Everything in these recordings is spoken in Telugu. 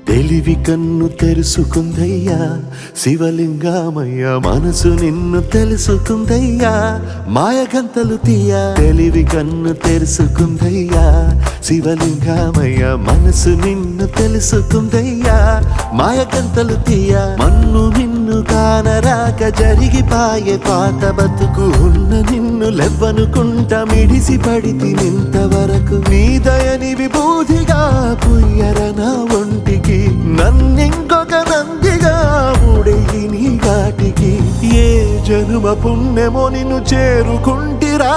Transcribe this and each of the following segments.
తెలివి కన్ను తెరుసుకుందయ్యా శివలింగమయ్య మనసు నిన్ను తెలుసుకుందయ్యా మాయగంతలు తీయ తెలివి కన్ను తెరుసుకుందయ్యా శివలింగమయ్య మనసు నిన్ను తెలుసుకుందయ్యా మాయగంతలు తీయ మన్ను నిన్ను కానరాక జరిగిపాయే పాత బతుకు ఉన్న నిన్ను లెవ్వనుకుంట మిడిసి పడితి నింతవరకు నీ దయని విభూతిగా పుయ్యర నా ఒంటికి నన్నింకొక నందిగా ఊడెయ్యి నీ ఘాటికి ఏ జనుమ పుణ్యమో నిన్ను చేరుకుంటిరా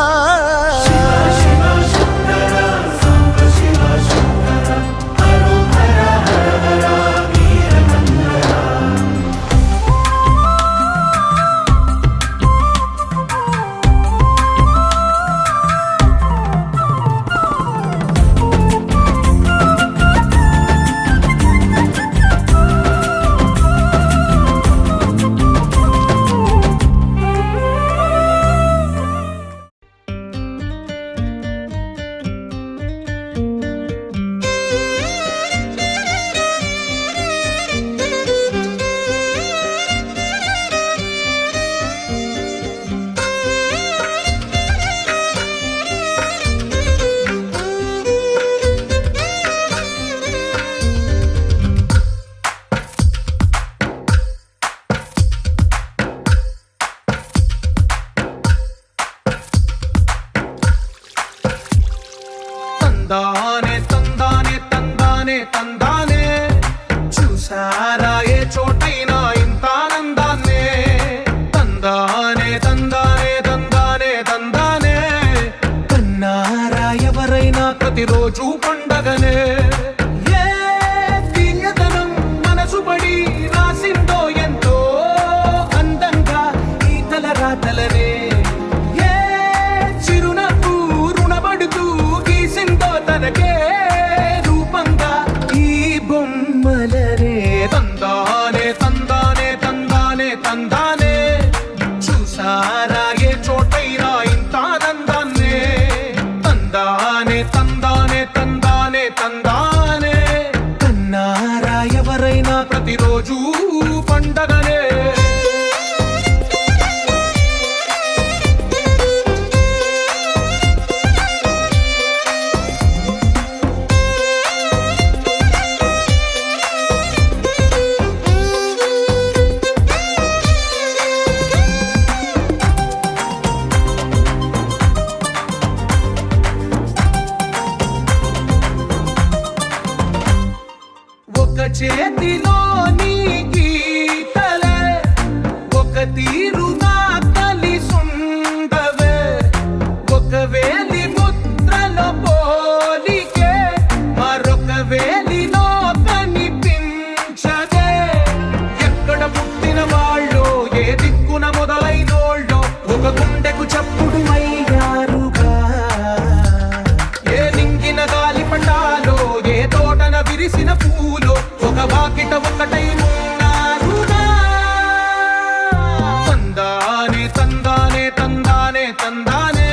తందానే తందానే తందానే తందానే చూసారా ఏ చోటైనా ఇంత ఆనందాన్నే తందానే తందానే తందానే తందానే కన్నారా ఎవరైనా ప్రతిరోజు పండగనే ఏ తీయదనం మనసు పడి రాసిందో ఎంతో అందంగా ఈ తలరాతలనే తనకే రూపంగా ఈ బొమ్మలనే తందానే తందానే తందానే తందానే చూసారా ఏ చోటైనా ఇంత ఆనందాన్నే తందానే తందానే తందానే తందానే కన్నారా ఎవరైనా ప్రతిరోజు పండగనే చేతిలో నీ గీతలే ఒక తీరుగా కలిసుండవే ఒక వేలి ముద్రలో పోలికే మరొక వేలిలో కనిపించదే ఎక్కడ పుట్టిన వాళ్ళు ఏ దిక్కున మొదలైనోళ్ళు ఒక గుండెకు చప్పుడు అయ్యారుగా ఏ నింగిన గాలి పటాలో ఏ తోటన విరిసిన పూలో ఒక వాకిట ఒకటై ఉన్నారుగా తందానే తందానే తందానే తందానే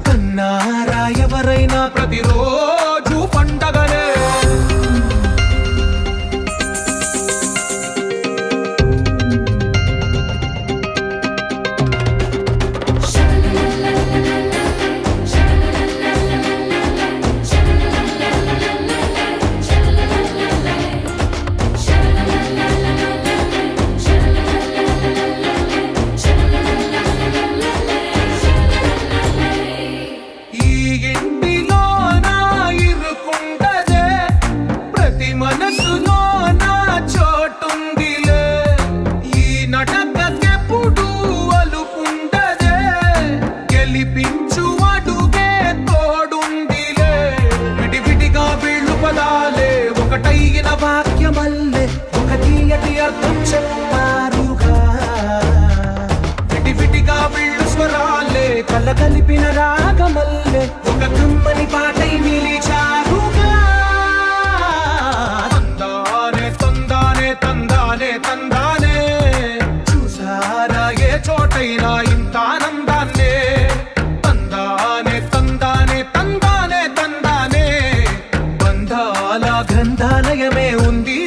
కన్నారా ఎవరైనా ప్రతిరోజు పండగనే మనసులో నా చోటుందిలే ఈ నటకెప్పుడు అలుపుండదే గెలిపించు అడుగే తోడుందిలే విడివిడిగా వీళ్ళు పదాలే ఒకటైన వాక్యమల్లే ఒక తీయటి అర్థం చెప్పారుగా విడివిడిగా వీళ్ళు స్వరాలే కలగలిపిన రాగమల్లే ఒక కమ్మని పాటై నిలిచారుగా తందానే తందానే చూసారా ఏ చోటైనా ఇంత ఆనందాన్నే తందానే తందానే తందానే తందానే బంధాల గ్రంథాలయమే ఉంది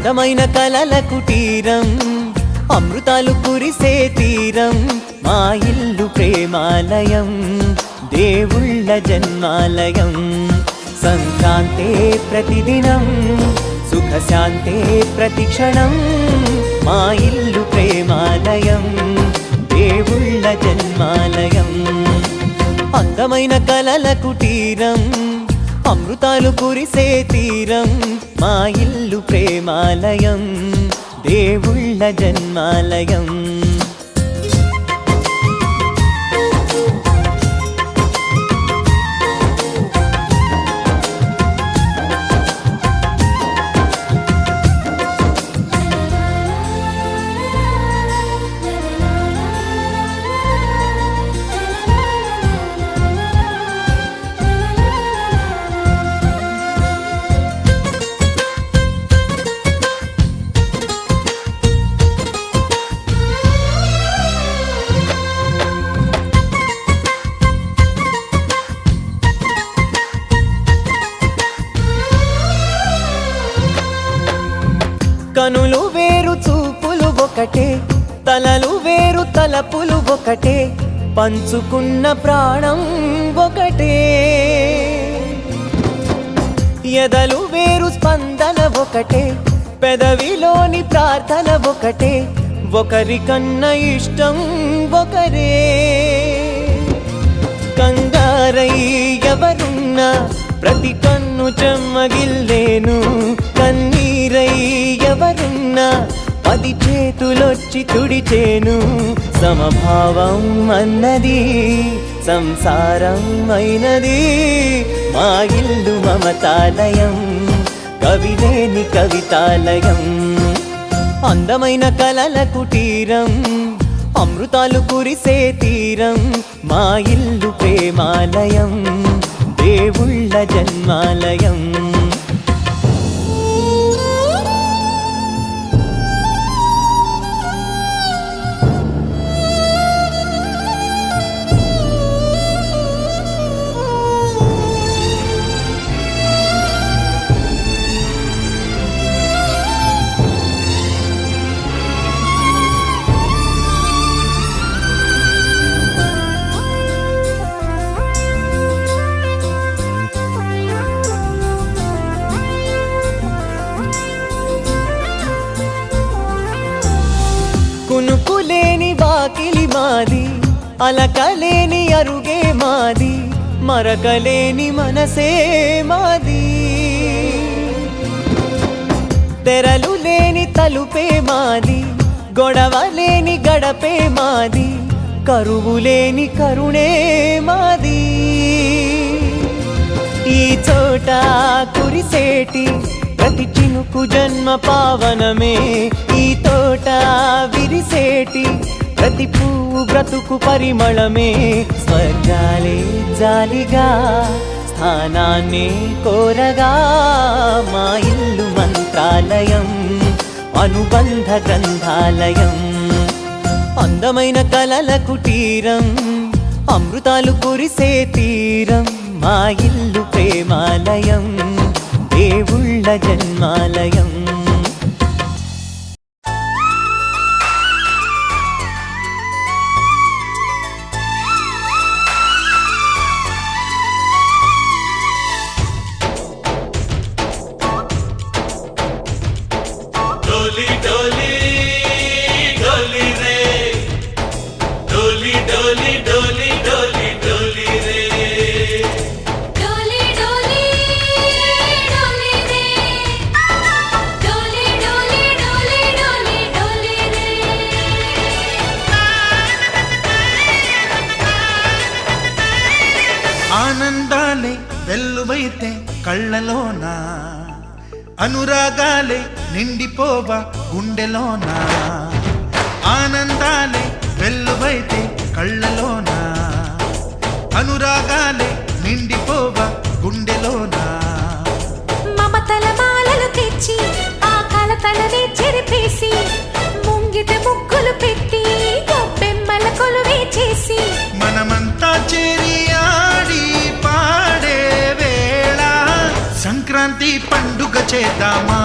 అందమైన కలల కుటీరం, అమృతాలు కురిసే తీరం, మా ఇల్లు ప్రేమాలయం, దేవుళ్ళ జన్మాలయం. సంక్రాంతే ప్రతిదినం, సుఖశాంతే ప్రతిక్షణం, మా ఇల్లు ప్రేమాలయం, దేవుళ్ళ జన్మాలయం. అందమైన కలల కుటీరం, అమృతాలు కురిసే తీరం, మా ఇల్లు ప్రేమాలయం, దేవుళ్ళ జన్మాలయం. కనులు వేరు చూపులు ఒకటే, తలలు వేరు తలపులు ఒకటే, పంచుకున్న ప్రాణం ఒకటే. ఎదలు వేరు స్పందన ఒకటే, పెదవిలోని ప్రార్థన ఒకటే, ఒకరికన్నా ఇష్టం ఒకరే. కంగారై ఎవరున్నా ప్రతి కన్ను చెమ్మగిల్లేను, కన్నీరై ఎవరున్నా 10 చేతులొచ్చి తుడిచేను. సమభావం అన్నది సంసారం అయినది, మా ఇల్లు మమతాలయం, కవిలేని కవితాలయం. అందమైన కలల కుటీరం, అమృతాలు కురిసే తీరం, మా ఇల్లు ప్రేమాలయం, దేవుళ్ళ జన్మాలయం. కునుకులేని వాకిలి మాది, అలకలేని అరుగే మాది, మరకలేని మనసే మాది. తెరలు లేని తలుపే మాది, గొడవలేని గడపే మాది, కరువులేని కరుణే మాది. ఈ చోట కురిసేటి ప్రతి చినుకు జన్మ పావనమే, ఈ తోట విరిసేటి ప్రతి పువ్వు బ్రతుకు పరిమళమే. స్వర్గాలే జాలిగా స్థానాన్ని కోరగా, మా ఇల్లు మంత్రాలయం, అనుబంధ గ్రంథాలయం. అందమైన కలల కుటీరం, అమృతాలు కురిసే తీరం, మా ఇల్లు ప్రేమాలయం, దేవుళ్ళ జన్మాలయం. डोली डोली डोली रे, डोली डोली डोली डोली डोली रे, डोली डोली डोली रे, डोली डोली डोली डोली डोली रे. ఆనందాలే వెల్లువైతే కళ్ళలోనా, అనురాగాలే నిండిపోవా గుండెలోనా. ఆనందాలే వెల్లువైతే కళ్ళలోనా, అనురాగాలే నిండిపోవా గుండెలోనా. మమతల మాలలు తెచ్చి ఆ కలతలనే చెరిపేసి, ముంగిట ముగ్గులు పెట్టి గొప్పెమ్మల కొలువే చేసి, మనమంతా చేరి ఆడి పాడే వేళ సంక్రాంతి పండుగ చేద్దామా.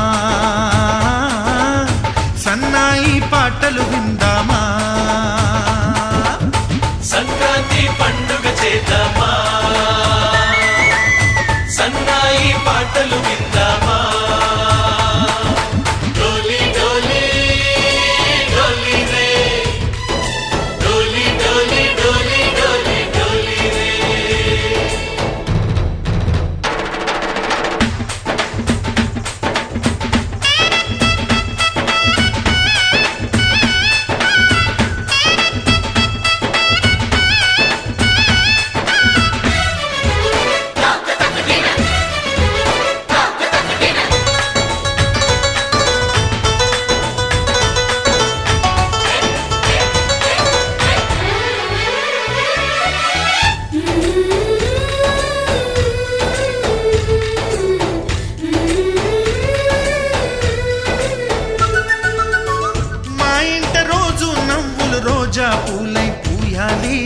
రోజా పూలై పూయాలి,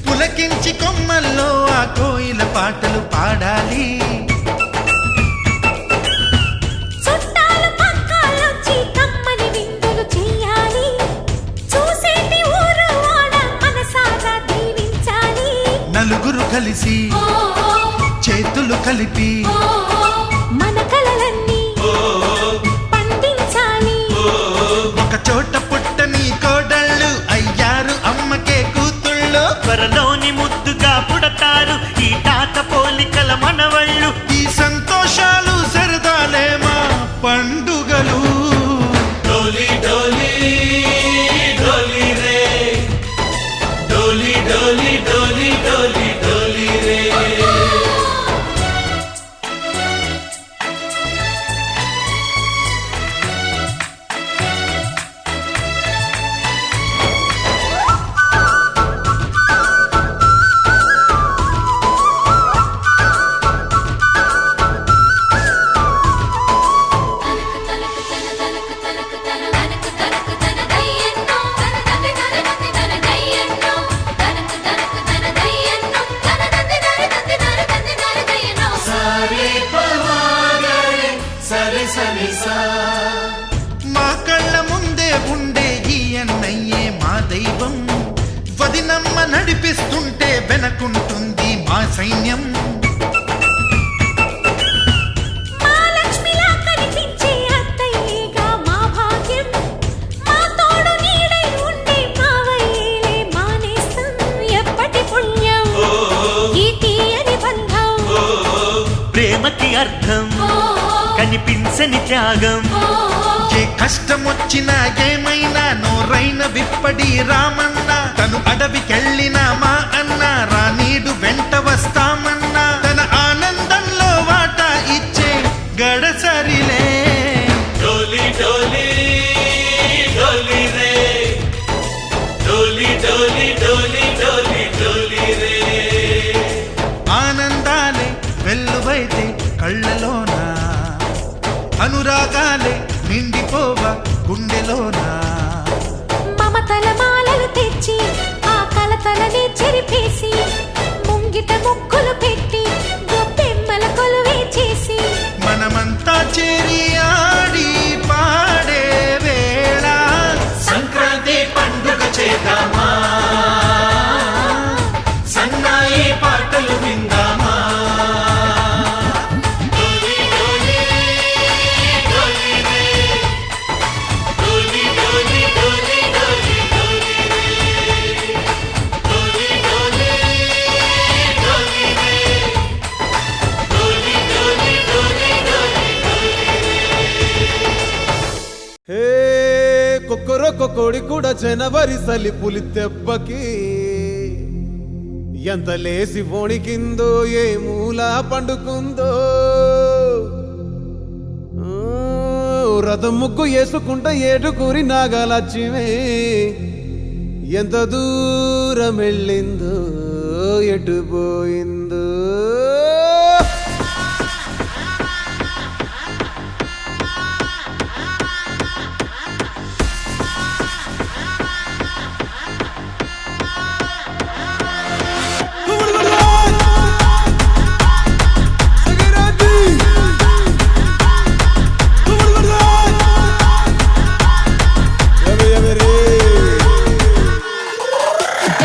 పులకించి కొమ్మల్లో ఆ కోయిల పాటలు పాడాలి. చుట్టాలు పక్కాలొచ్చి కమ్మని విందులు చెయ్యాలి, చూసేటి ఊరు వాడ మనసారా దీవించాలి. నలుగురు కలిసి చేతులు కలిపి మన కలలన్నీ పండించాలి. ఒక చోట పుట్టని కోడళ్ళు అయ్యారు అమ్మకే కూతుళ్ళు. త్వరలోని ముద్దుగా పుడతారు ఈ తాత పోలికల మనవళ్ళు. ఈ సంతోషాలు సరదాలే మా పండుగలు. డోలి డోలి డోలి రే, డోలి డోలి డోలి డోలి డోలి రే. మా కళ్ళ ముందే ఉండే ఈ అన్నయ్యే మా దైవం. వదినమ్మ నడిపిస్తుంటే వెనకుంటుంది మా సైన్యం. మా లక్ష్మిలా కనిపించే అత్తయ్యేగా మా భాగ్యం, మా తోడు నీడై ఉండే మావయ్యేలే మా నేస్తం. ఎప్పటి పుణ్యం ఈ తీయని బంధం, ప్రేమకి అర్థం కనిపించని త్యాగం. ఏ కష్టం వచ్చినా ఏమైనా నోరైన విప్పడి రామన్న. తను అడవికెళ్ళిన మా అన్న రానీడు వెంట వస్తామన్నా. తన ఆనందంలో వాటా ఇచ్చే గడసరిలే. డోలి డోలి డోలి రే, డోలి డోలి డోలి డోలి డోలి రే. ఆనందాలే వెల్లువైతే కళ్ళలోన, అనురాగాలే నిండిపోవ గుండెలోన. మమతల మాలలు తెచ్చి ఆ కలతలని చెరిపేసి, ముంగిట ముక్కులు పెట్టి గొప్పెమ్మల కొలువే చేసి, మనమంతా చేరి ఆడి పాడే వేళ సంక్రాంతి పండుగ చేద్దామా, సన్నాయి పాటలు విందామా. డోలి డోలి డోలి రే, డోలి డోలి డోలి డోలి డోలి రే, డోలి డోలి డోలి రే, డోలి డోలి డోలి డోలి. హే కొక్కరొక్క కోడి కూడా జనవరి సలి పులి దెబ్బకి ఎంత లేసి వణికిందో, ఏ మూల పండుకుందో. రథం ముగ్గు వేసుకుంట ఏడుకూరి నాగలక్ష్మి ఎంత దూరం వెళ్ళిందో, ఎటు పోయిందో.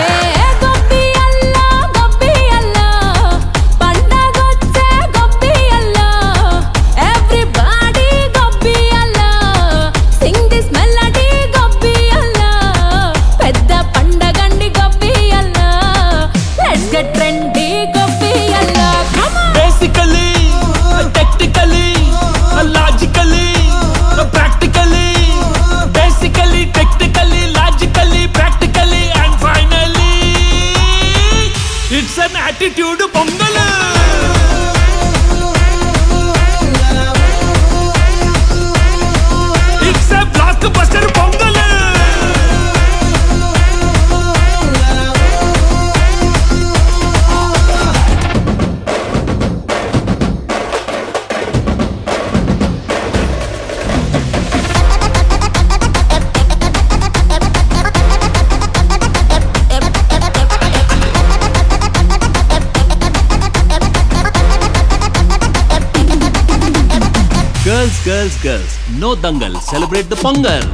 ఏ గొప్పి అల్లా girls, no dangal, celebrate the Pongal.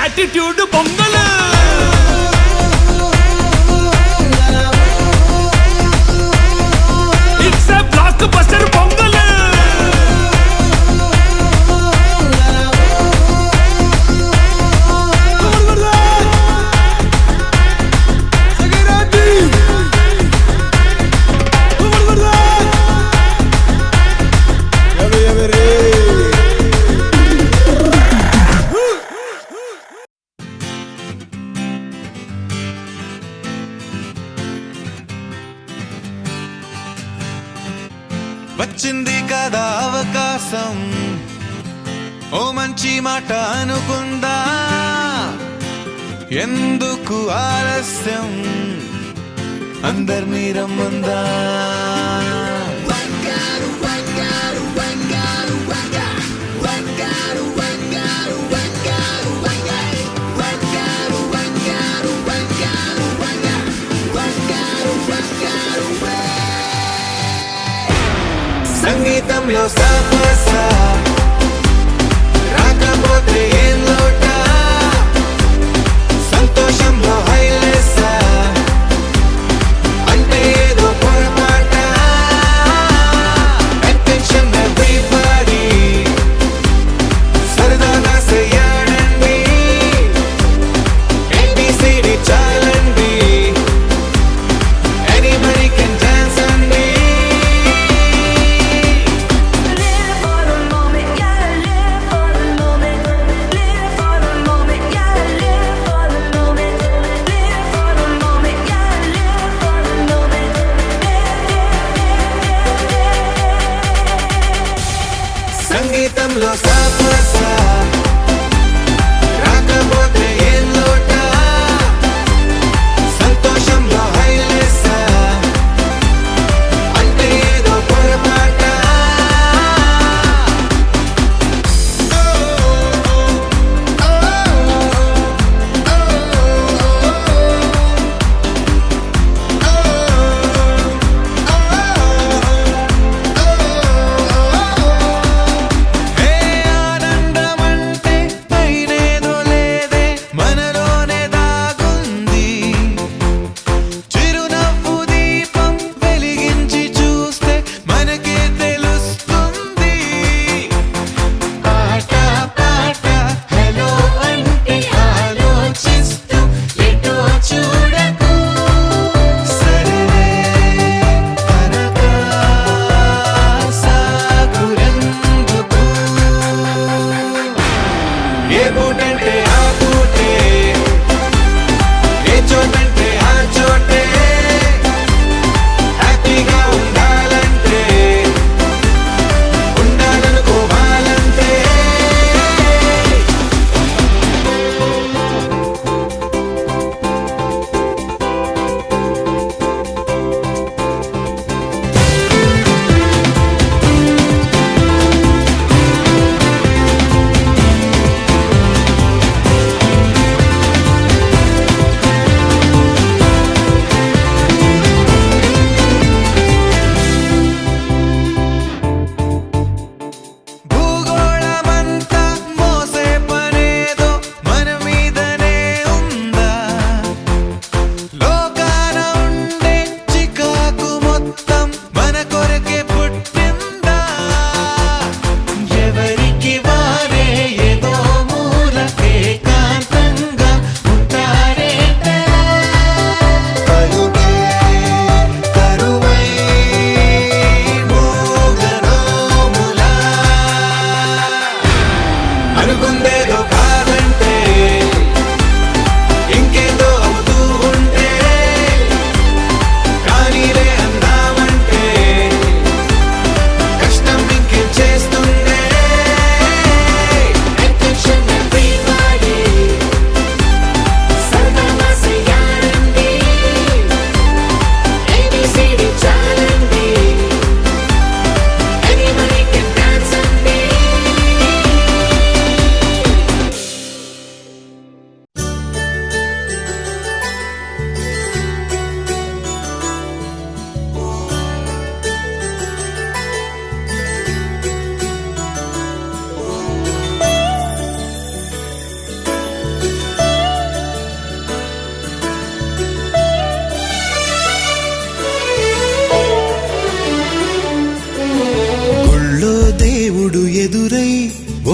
Attitude Pongal. It's a blockbuster Pongal. వచ్చింది కదా అవకాశం, ఓ మంచి మాట అనుకుందా, ఎందుకు ఆలస్యం, అందరినీ రమ్మందా. సంగీతంలో సాపస రాకపోతే ఏం లోట, సంతోషంలో హైలేస అంటే ఏదో పొరపాట. అటెన్షన్ ఎవ్రీబడీ, సరదాగా చెయ్యాడండి, ABCD చాలండి, anybody can dance అండి. సంగీతంలో సాపస రాకపోతే ఏం లోట, సంతోషంలో హైలేస అంటే ఏదో పొరపాట. ఏ ఆనందం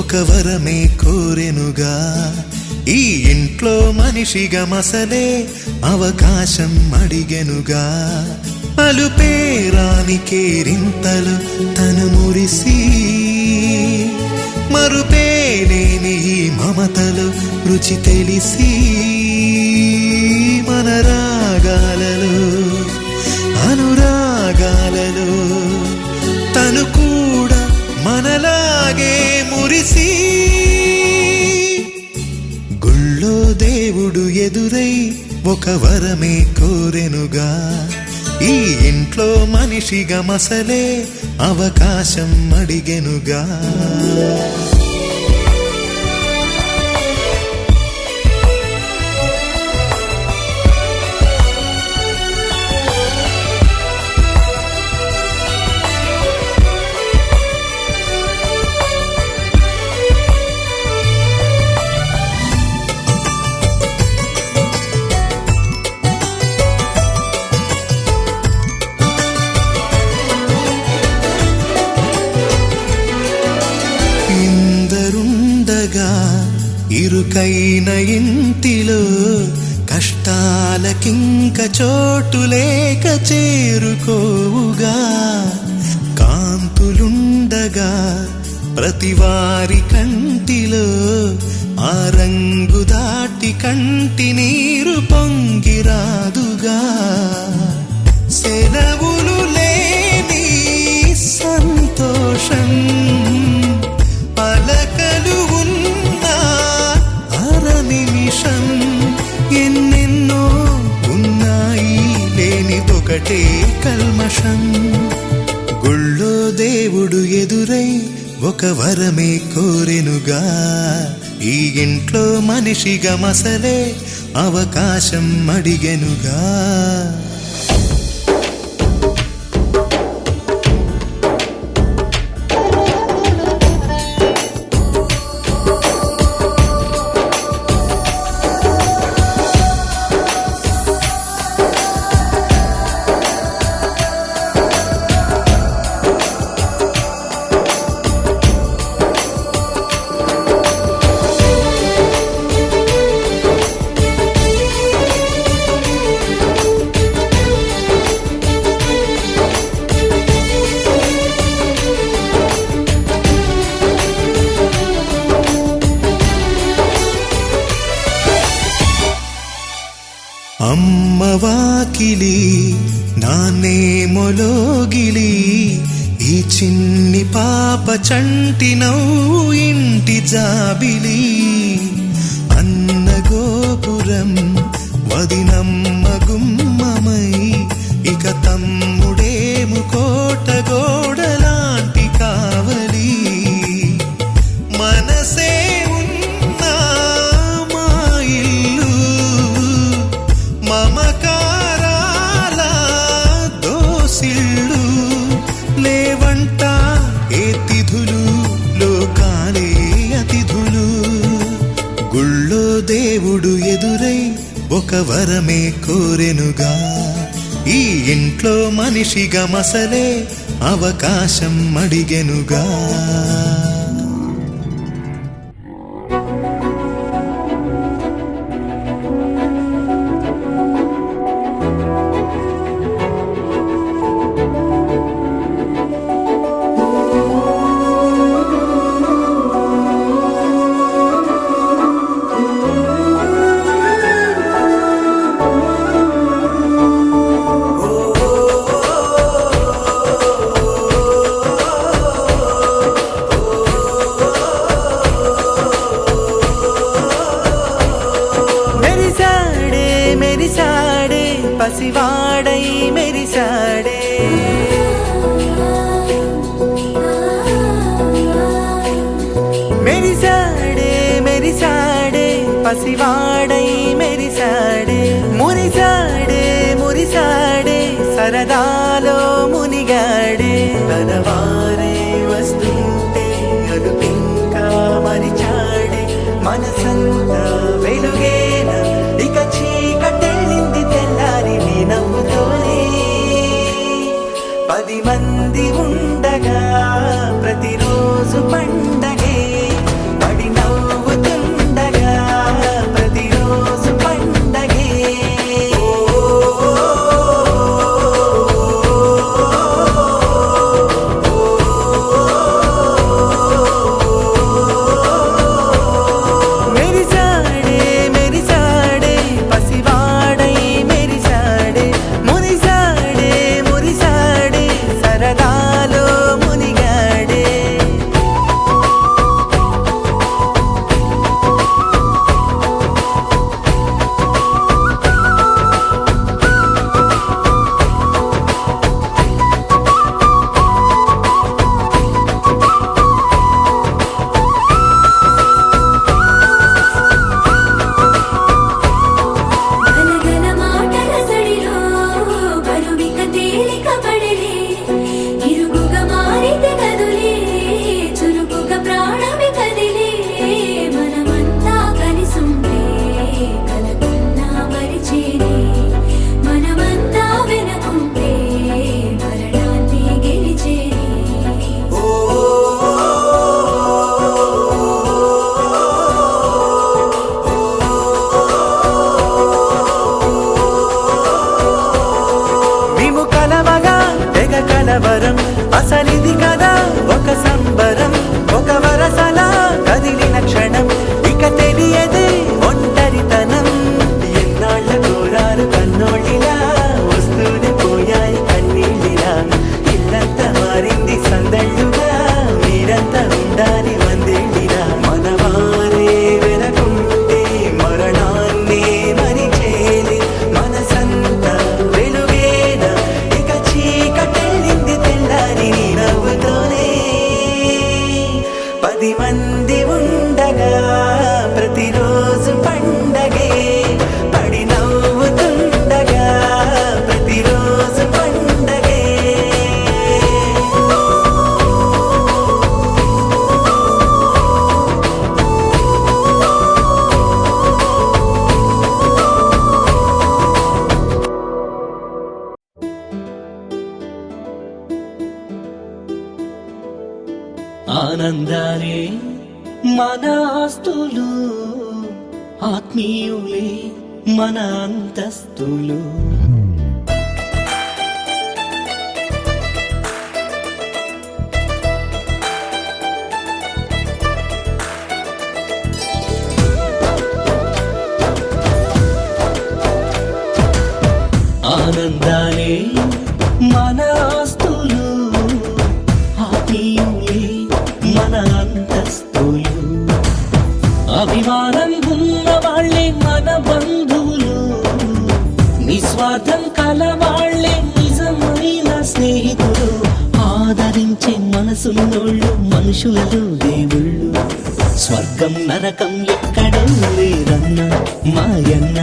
ఒక వరమే కోరెనుగా. ఈ ఇంట్లో మనిషిగా మసలే అవకాశం అడిగెనుగా. అలుపేరాని కేరింతలు తను మురిసి, మరుపేలేని ఈ మమతలు రుచి తెలిసి, మన రాగాలలో అనురాగాలలో తను కూడా మనలాగే మురిసి. గుళ్ళో దేవుడు ఎదురై ఒక వరమే కోరెనుగా. ఈ ఇంట్లో మనిషిగా మసలే అవకాశం అడిగెనుగా. ఇరుకైన ఇంటిలో కష్టాలకింక చోటు లేక చేరుకోవుగా. కాంతులుండగా ప్రతివారి కంటిలో ఆ రంగు దాటి కంటి నీరు పొంగిరాదుగా. సెలవులు లేని సంతోషం పలకలు ఉన్నా అర నిమిషం. ఎన్నెన్నో ఉన్నాయి లేనిదొకటే కల్మషం. గుళ్ళో దేవుడు ఎదురై ఒక వరమే కోరెనుగా. ఈ ఇంట్లో మనిషిగా మసలే అవకాశం అడిగెనుగా. అమ్మవాకిలి నాన్నే మొలోగిలి, ఈ చిన్ని పాప చంటి నవ్వు ఇంటి జాబిలి. అన్న గోపురం వదినమ్మ గుమ్మమై, ఇక తమ్ముడేము కోట గోడలాంటి కావలి. మనసే ఉన్నా మా ఇల్లు మమకారాల దోసిళ్ళు. లేవంట ఏ తిథులు లోకాలే అతిథులు. గుళ్ళో దేవుడు ఎదురై ఒక వరమే కోరెనుగా. ఈ ఇంట్లో మనిషిగా మసలే అవకాశం అడిగెనుగా. పసివాడై మెరిసాడే, మెరిసాడే మెరిసాడే పసివాడై మెరిసాడే. మురిసాడే మురిసాడే సరదాలో మునిగాడే. తనవారే వస్తుంటే అదుపింకా మరిచాడే. మనసంతా వెలుగేన ఇక చీకటెళ్ళింది తెల్లారి నీ నవ్వుతోనే. 10 మంది ఉండగా ప్రతిరోజు పండగే. అసలిది కదా ఒక సంబరం, ఒక వరసలా కదిలిన క్షణం, ఇక తెలియదే ఒంటరితనం. ఎన్నాళ్ళ కోరారు కన్నోళ్ళిలా, వస్తూనే పోయాయి కన్నీళ్ళిలా. ఇల్లంతా మారింది సందళ్ళుగా, మీరంతా ఉండాలి వందేళ్ళిలా. మనవారే వెనకుంటే మరణాన్నే మరిచేది, మనసంతా వెలుగేన ఇక చీకటెళ్ళింది తెల్లారి నీ నవ్వుతోనే. 10 మంది ఉండగా ప్రతిరోజు పండగే, పడి నవ్వుతుండగా ప్రతిరోజు పండగే. ఆనందాలే మన ఆస్తులు, ఆత్మీయులే మన అంతస్తులు. ఆనందాలే మన ఆస్తులు, ఆత్మీయులే మన అంతస్తులు. అభిమానం ఉన్న వాళ్ళే మన బంధువులు, నిస్వార్థం కలవాళ్లే నిజమైన స్నేహితులు. ఆదరించే మనసున్నోళ్ళు మనుషులలో దేవుళ్ళు. స్వర్గం నరకం ఎక్కడో లేదన్నా మాయన్న,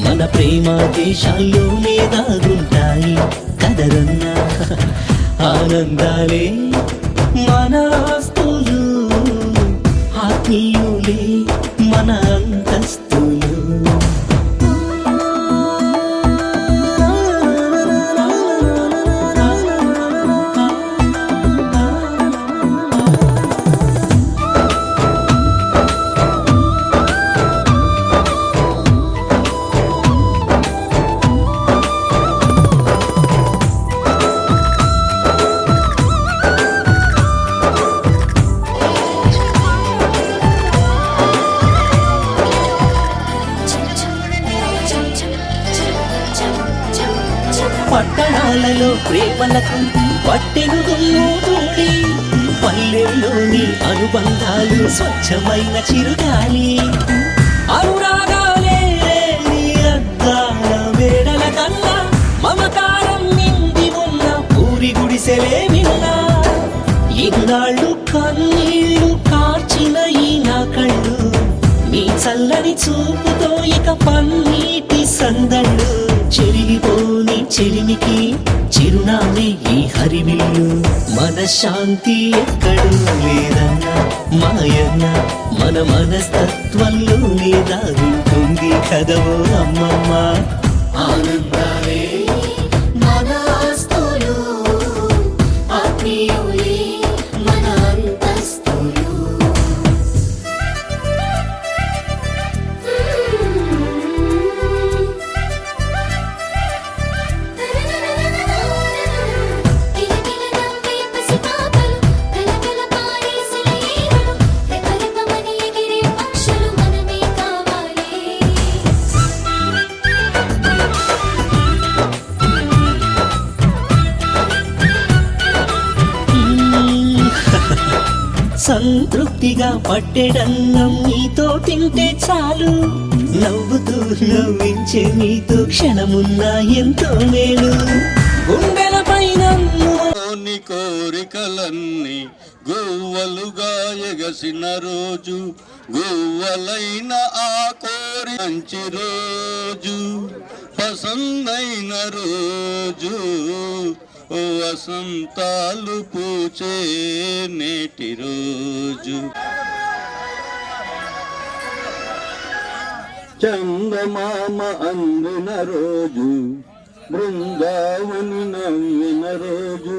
మన ప్రేమ దేశాల్లోనే దాగుంటాయి కదరన్నా. ఆనందాలే మన ఆస్తులు, ఆత్మీయులే మన అంతస్తులు. పట్టణాలలో ప్రేమలకు పట్టెను దుమ్ముతోడి, పల్లెల్లోని అనుబంధాలు స్వచ్ఛమైన చిరుగాలి. అనురాగాలే నీ అద్దాల వేడల కన్నా, మమకారం నిండి ఉన్న పూరి గుడిసెలే విన్నా. ఇన్నాళ్ళు కన్నీళ్లు కార్చిన ఈ నా కళ్ళు, నీ చల్లని చూపుతో ఇక పన్నీటి సందళ్ళు. చెరిగిపోని చెలిమికి చిరునామే ఈ హరివిల్లు. మనశ్శాంతి ఎక్కడూ లేదన్నా మాయన్న, మన మనస్తత్వంలోనే దాగుంటుంది కదవో అమ్మమ్మ. ఆనందాలే మన ఆస్తులు, ఆత్మీయులే మన అంతస్తులు. సంతృప్తిగా పట్టెడన్నం నీతో తింటే చాలు, నవ్వుతూ నవ్వించే నీతో క్షణమున్నా ఎంతో మేలు. గుండెల పైన కోరికలన్నీ గువ్వలుగా ఎగసిన రోజు, గువ్వలైన ఆ కోరి మంచి రోజు, పసందైన రోజు, వసంతాలు పూచే నేటి రోజు. చందమామ అందిన రోజు, బృందావని నవ్విన రోజు,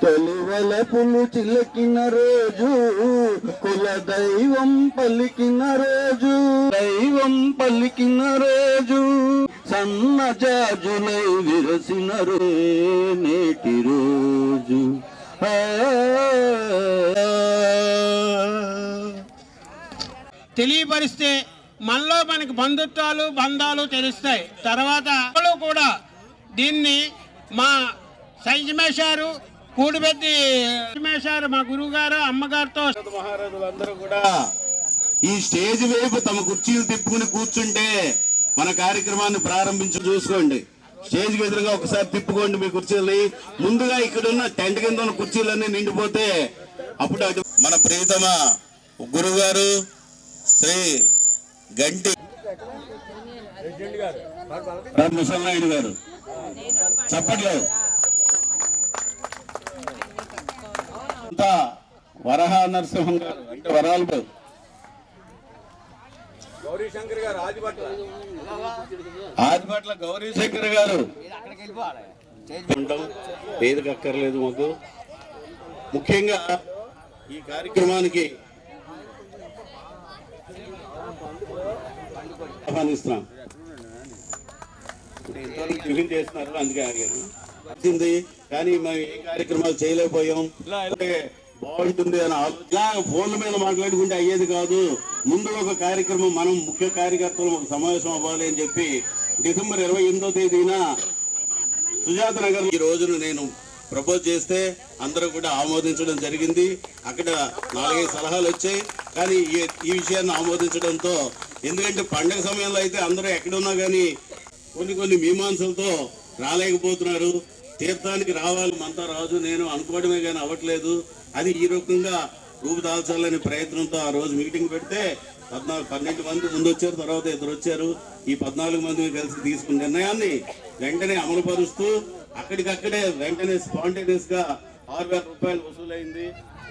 తొలివలపులు చిలకిన రోజు, కుల దైవం పలికిన రోజు, దైవం పలికిన రోజు, సన్నజాజులై విరసిన నేటి రోజు, తెలియపరిస్తే మనలో మనకి బంధుత్వాలు బంధాలు తెలుస్తాయి. తర్వాత కూడా దీన్ని మా సైజమేశారు కూడిపెట్టి మేశారు మా గురువు గారు అమ్మగారితో మహారాజులందరూ కూడా ఈ స్టేజ్ వైపు తమ కుర్చీలు తిప్పుకుని కూర్చుంటే మన కార్యక్రమాన్ని ప్రారంభించి చూసుకోండి. స్టేజ్ కి ఎదురుగా ఒకసారి తిప్పుకోండి మీ కుర్చీలని. ముందుగా ఇక్కడ ఉన్న టెంట్ కింద ఉన్న కుర్చీలన్నీ నిండిపోతే అప్పుడు అటు మన ప్రియతమ గురువు గారు శ్రీ గంటి ముసలనాయుడు గారు చెప్పట్లేదు వరహ నరసింహం గారు అంటే వరాలు గౌరీశంకర్ గారు ఆదిపట్ల గౌరీశంకర్ గారు ఏది అక్కర్లేదు మాకు. ముఖ్యంగా ఈ కార్యక్రమానికి ఆహ్వానిస్తున్నాం. ఇప్పుడు ఇంతవరకు టిఫిన్ చేస్తున్నారు అందుకే ఆగాను. వచ్చింది కానీ మేము ఏ కార్యక్రమాలు చేయలేకపోయాం. బాగుంటుంది అని ఇలా ఫోన్ల మీద మాట్లాడుకుంటే అయ్యేది కాదు. ముందు ఒక కార్యక్రమం మనం ముఖ్య కార్యకర్తలు ఒక సమావేశం అవ్వాలి అని చెప్పి డిసెంబర్ 28వ తేదీన సుజాత నగర్ ఈ రోజును నేను ప్రపోజ్ చేస్తే అందరూ కూడా ఆమోదించడం జరిగింది. అక్కడ 4-5 సలహాలు వచ్చాయి కానీ ఈ విషయాన్ని ఆమోదించడంతో, ఎందుకంటే పండగ సమయంలో అయితే అందరూ ఎక్కడున్నా కానీ కొన్ని మీమాంసలతో రాలేకపోతున్నారు. తీర్థానికి రావాలి మనతో రాజు నేను అనుకోవడమే కానీ అవ్వట్లేదు. అది ఈ రకంగా రూపుదాల్చాలనే ప్రయత్నంతో ఆ రోజు మీటింగ్ పెడితే 12 మంది ముందు వచ్చారు, తర్వాత 2 వచ్చారు. ఈ 14 మంది కలిసి తీసుకున్న నిర్ణయాన్ని వెంటనే అమలు పరుస్తూ అక్కడికక్కడే వెంటనే స్పాంటేనియస్ గా 6,000 రూపాయలు వసూలైంది.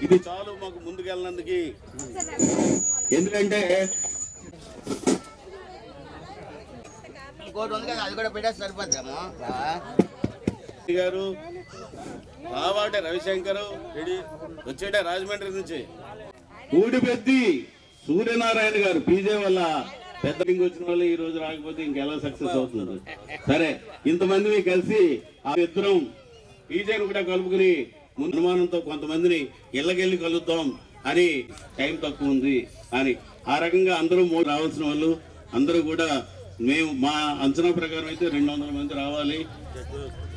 ఇది చాలు మాకు ముందుకెళ్ళినందుకు. ఎందుకంటే గారు రావాటే రవిశంకర్ వచ్చేట రాజమండ్రి నుంచి, ఊడిపెద్ది సూర్యనారాయణ గారు పీజే వల్ల పెద్ద వచ్చిన వాళ్ళు ఈ రోజు రాకపోతే ఇంకెలా సక్సెస్ అవుతుంది. సరే ఇంతమందిని కలిసి ఆ ఇద్దరం పీజేను కూడా కలుపుకుని అనుమానంతో కొంతమందిని ఇళ్ళకెళ్ళి కలుద్దాం అని, టైం తక్కువ ఉంది అని ఆ రకంగా అందరూ రావాల్సిన వాళ్ళు అందరూ కూడా మేము మా అంచనా ప్రకారం అయితే 200 మంది రావాలి.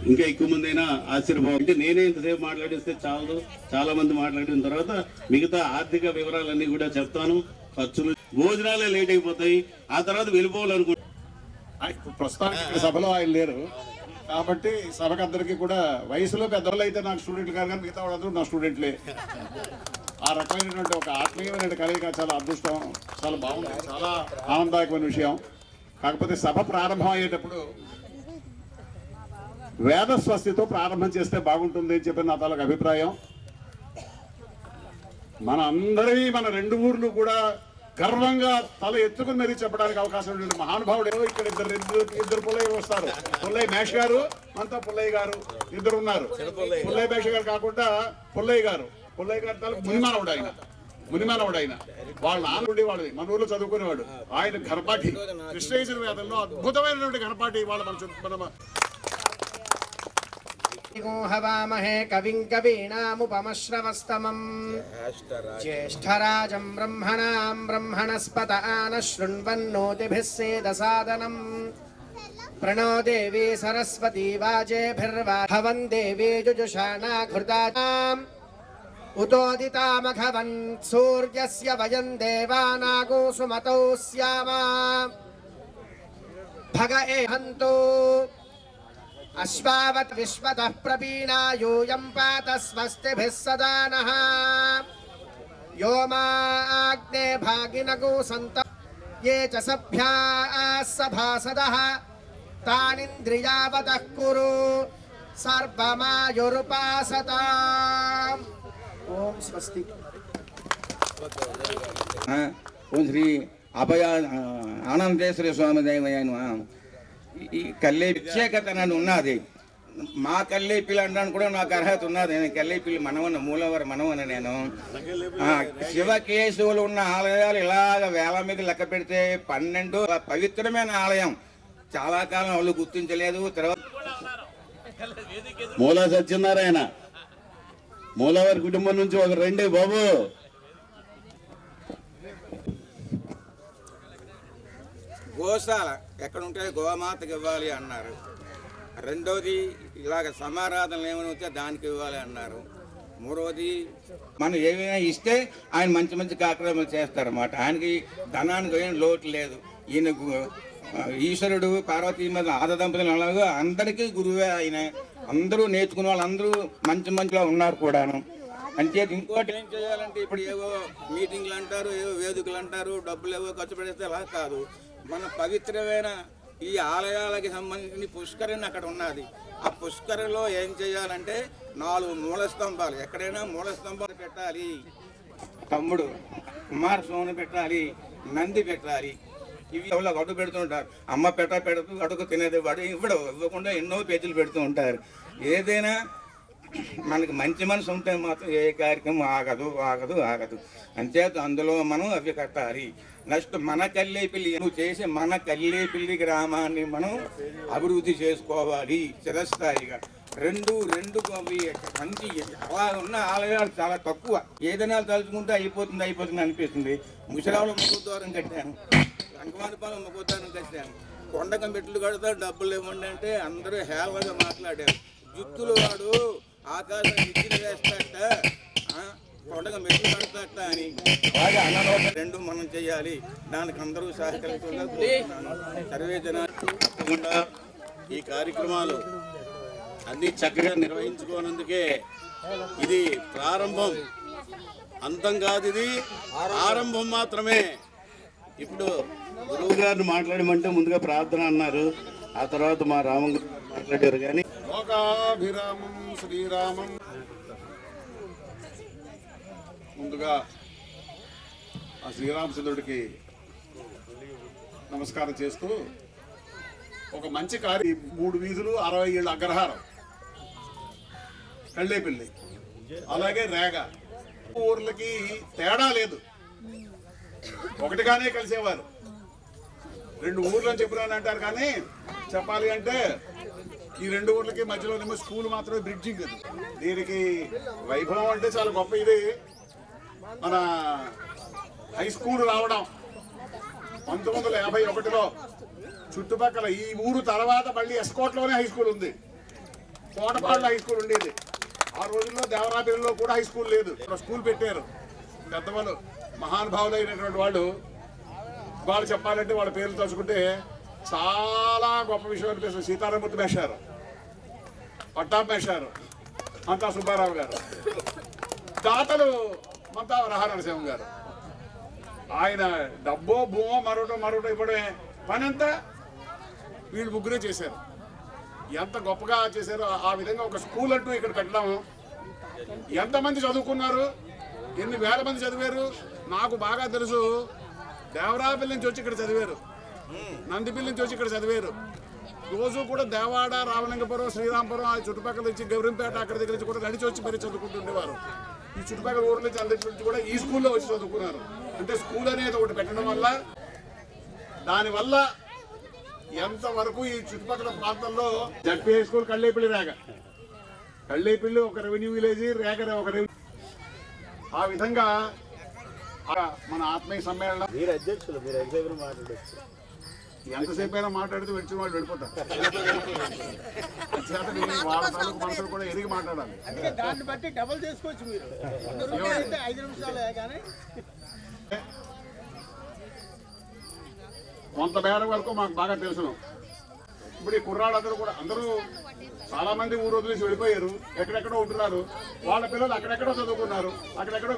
ఇంకా ఎక్కువ మంది అయినా ఆశ్చర్యపోవాలి. అంటే నేనే ఇంతసేపు మాట్లాడిస్తే చాలు, చాలా మంది మాట్లాడిన తర్వాత మిగతా ఆర్థిక వివరాలన్నీ కూడా చెప్తాను. ఖర్చులు భోజనాలే లేట్ అయిపోతాయి, ఆ తర్వాత వెళ్ళిపోవాలనుకుంటున్నాను. ప్రస్తుతానికి సభలో ఆయన లేరు కాబట్టి సభకు అందరికీ కూడా వయసులో పెద్దవాళ్ళు అయితే నాకు స్టూడెంట్లు కాదు కానీ మిగతా వాళ్ళందరూ నా స్టూడెంట్లే. ఆ రకమైనటువంటి ఒక ఆత్మీయమైన కలయిక చాలా అదృష్టం, చాలా బాగుంది, చాలా ఆనందదాయకమైన విషయం. కాకపోతే సభ ప్రారంభం అయ్యేటప్పుడు వేద స్వస్తితో ప్రారంభం చేస్తే బాగుంటుంది అని చెప్పి నా తాలూకు అభిప్రాయం. మన అందరినీ మన 2 ఊర్లు కూడా గర్వంగా తల ఎత్తుకుని మరీ చెప్పడానికి అవకాశం ఉంటుంది. మహానుభావుడు ఇక్కడ ఇద్దరు పుల్లయ్య వస్తారు. పుల్లయ్య మేష్ గారు, మనతో పుల్లయ్య గారు ఇద్దరు ఉన్నారు. పుల్లయ్య మేష్ గారు కాకుండా పుల్లయ్య గారు తాలూకు మునిమానవుడు ఆయన వాళ్ళ నాన్నుండి వాళ్ళది మన ఊర్లో చదువుకునేవాడు. ఆయన ఘనపాఠి, కృష్ణయజుర్ వేదంలో అద్భుతమైనటువంటి ఘనపాఠి. వాళ్ళ మన హవామహే కవిం కవీనాముపమశ్రవస్తమం జ్యేష్ఠరాజం బ్రహ్మణాం బ్రహ్మణస్పత ఆనః శృణ్వన్నోతిభిः సేదసాదనం ప్రణో దేవీ సరస్వతీ వాజేభిర్వాహవన్ దేవీ జుజుషాణా ఘృతాం ఉతోదితామఘవన్ సూర్యస్య వయం దేవానాగో సుమతౌ స్యామా భగ ఏహంతో అశ్వావత్ విశ్వతః ప్రపీనా యూయం పాత స్వస్తిభిः సదా నః యో మా అగ్నే భాగినగో సంత ఏ చ సభ్యాః సభాసదః తానింద్రియావతః కురు సర్వమాయురుపాసతాం. ఓం స్వస్తి. ఓం శ్రీ అభయ ఆనందేశ్వర స్వామి దైవయాను. ఈ కల్లే ప్రత్యేకత నన్ను ఉన్నది. మా కల్లేపిల్లి అనడానికి కూడా నాకు అర్హత ఉన్నది. నేను కల్లేపిల్లి మనవన్న మూలవారి మనవన్న. నేను శివకేశవులు ఉన్న ఆలయాలు ఇలాగ వేల మీద లెక్క పెడితే 12 పవిత్రమైన ఆలయం. చాలా కాలం వాళ్ళు గుర్తించలేదు. తర్వాత మూల సత్యనారాయణ మూలవారి కుటుంబం నుంచి ఒక రెండే బాబు. గోశాల ఎక్కడ ఉంటే గోమాతకి ఇవ్వాలి అన్నారు. రెండోది ఇలాగ సమారాధనలు ఏమైనా వస్తే దానికి ఇవ్వాలి అన్నారు. మూడవది మనం ఏమైనా ఇస్తే ఆయన మంచి మంచి కార్యక్రమాలు చేస్తారన్నమాట. ఆయనకి ధనానికి ఏం లోటు లేదు. ఈయనకు ఈశ్వరుడు పార్వతీ మీద ఆద దంపతులు అలాగే అందరికీ గురువే ఆయన. అందరూ నేర్చుకునే వాళ్ళు అందరూ మంచి మంచిగా ఉన్నారు కూడాను. అంచేది ఇంకోటి ఏం చేయాలంటే ఇప్పుడు ఏవో మీటింగ్లు అంటారు, ఏవో వేదికలు అంటారు, డబ్బులు ఏవో ఖర్చు పెడితే అలా కాదు. మన పవిత్రమైన ఈ ఆలయాలకి సంబంధించిన పుష్కరిణి అక్కడ ఉన్నది. ఆ పుష్కరిలో ఏం చేయాలంటే 4 మూల స్తంభాలు, ఎక్కడైనా మూల స్తంభాలు పెట్టాలి. తమ్ముడు కుమారస్వామిని పెట్టాలి, నంది పెట్టాలి. ఇవి ఎవరో అడుగు పెడుతుంటారు. అమ్మ పెడుతూ అడుగు తినేది వాడు ఇవ్వకుండా ఎన్నో పేజీలు పెడుతూ ఉంటారు. ఏదైనా మనకి మంచి మనసు ఉంటే మాత్రం ఏ కార్యక్రమం ఆగదు. అంచేత అందులో మనం అవి కట్టాలి. నెక్స్ట్ మన కల్లేపల్లి నువ్వు చేసే మన కల్లేపల్లి గ్రామాన్ని మనం అభివృద్ధి చేసుకోవాలి చిరస్థాయిగా. రెండు అవి మంచి అలా ఉన్న ఆలయాలు చాలా తక్కువ. ఏదైనా తలుచుకుంటే అయిపోతుంది అనిపిస్తుంది. ముసలావులు ముఖద్వారం కట్టాను, రంగమానపాలెం ముఖద్వారం కట్టాను, కొండక మెట్లు కడతా డబ్బులు ఇవ్వండి అంటే అందరూ హేళనగా మాట్లాడారు. జుత్తులు వాడు ఆకాశం నిచ్చెన వేస్తాట, కొండక మెట్లు కడతాట అని బాగా అన్నమాట. రెండు మనం చేయాలి. దానికి అందరూ సహకరించాలి. సర్వే జనాలు ఈ కార్యక్రమాలు అన్ని చక్కగా నిర్వహించుకోనందుకే ఇది ప్రారంభం, అంతం కాదు. ఇది ఆరంభం మాత్రమే. ఇప్పుడు గురువు గారిని మాట్లాడమంటే ముందుగా ప్రార్థన అన్నారు, ఆ తర్వాత మా రామం మాట్లాడారు. కానీ లోకాభిరామం శ్రీరామం. ముందుగా ఆ శ్రీరామచంద్రుడికి నమస్కారం చేస్తూ ఒక మంచి కార్యం. 3 వీధులు 60 ఏళ్ళ అగ్రహారం కళ్ళేపల్లి, అలాగే రేగ ఊర్లకి తేడా లేదు, ఒకటిగానే కలిసేవారు. 2 ఊర్లు అని చెప్పినానంటారు, కానీ చెప్పాలి అంటే ఈ 2 ఊర్లకి మధ్యలోనేమో స్కూల్ మాత్రమే బ్రిడ్జింగ్. దీనికి వైభవం అంటే చాలా గొప్ప. ఇది మన హై స్కూల్ రావడం 1951లో. చుట్టుపక్కల ఈ ఊరు తర్వాత మళ్ళీ ఎస్కోట్లోనే హై స్కూల్ ఉంది, కోటపాడులో హై స్కూల్ ఉండేది. ఆ రోజుల్లో దేవరాపల్లిలో కూడా హై స్కూల్ లేదు. స్కూల్ పెట్టారు పెద్దవాళ్ళు, మహానుభావులు అయినటువంటి వాళ్ళు చెప్పాలంటే వాళ్ళ పేర్లు తలుచుకుంటే చాలా గొప్ప విషయం అనిపిస్తుంది. సీతారామూర్తి మేషారు, పట్టాభి మేషారు, మంతా సుబ్బారావు గారు, దాతలు మంతా నరసింహం గారు. ఆయన డబ్బో భూమో మరొకటో ఇవ్వడమే పని అంతా వీళ్ళు ముగ్గురే చేశారు. ఎంత గొప్పగా చేశారో. ఆ విధంగా ఒక స్కూల్ అంటూ ఇక్కడ పెట్టడం. ఎంతమంది చదువుకున్నారు, ఎన్ని వేల మంది చదివారు నాకు బాగా తెలుసు. దేవరాపల్లి నుంచి వచ్చి ఇక్కడ చదివారు, నందిపల్లి నుంచి వచ్చి ఇక్కడ చదివారు. రోజు కూడా దేవాడ, రామలింగపురం, శ్రీరాంపురం, ఆ చుట్టుపక్కల నుంచి గౌరింపేట అక్కడ దగ్గర నుంచి కూడా నడిచి వచ్చి మరీ చదువుకుంటుండేవారు. ఈ చుట్టుపక్కల ఊర్ల నుంచి అందరి నుంచి కూడా ఈ స్కూల్లో వచ్చి చదువుకున్నారు. అంటే స్కూల్ అనేది ఒకటి పెట్టడం వల్ల, దానివల్ల ఎంతవరకు ఈ చుట్టుపక్కల ప్రాంతంలో జడ్పీ హై స్కూల్ కళ్ళేపల్లి, రేగ కళ్ళేపల్లి ఒక రెవెన్యూ విలేజ్, రేగ ఒక రెవెన్యూ. ఆ విధంగా మన ఆత్మీయ సమ్మేళనం. మీరు అధ్యక్షులు, మీరు ఎగ్జామ్ మాట్లాడచ్చు. ఎంతసేపు అయినా మాట్లాడితే వచ్చిన వాళ్ళు వెళ్ళిపోతారు. వాళ్ళ తాలూకు మనసులు కూడా ఎరిగి మాట్లాడాలి. దాన్ని బట్టి డబుల్ చేసుకోవచ్చు మీరు. 5 నిమిషాలే కానీ కొంత మేర వరకు మాకు బాగా తెలుసును. ఇప్పుడు ఈ కుర్రాళ్ళందరూ కూడా చాలా మంది ఊరు వదిలేసి వెళ్ళిపోయారు, ఎక్కడెక్కడో ఉంటున్నారు. వాళ్ళ పిల్లలు అక్కడెక్కడో చదువుకున్నారు, అక్కడెక్కడో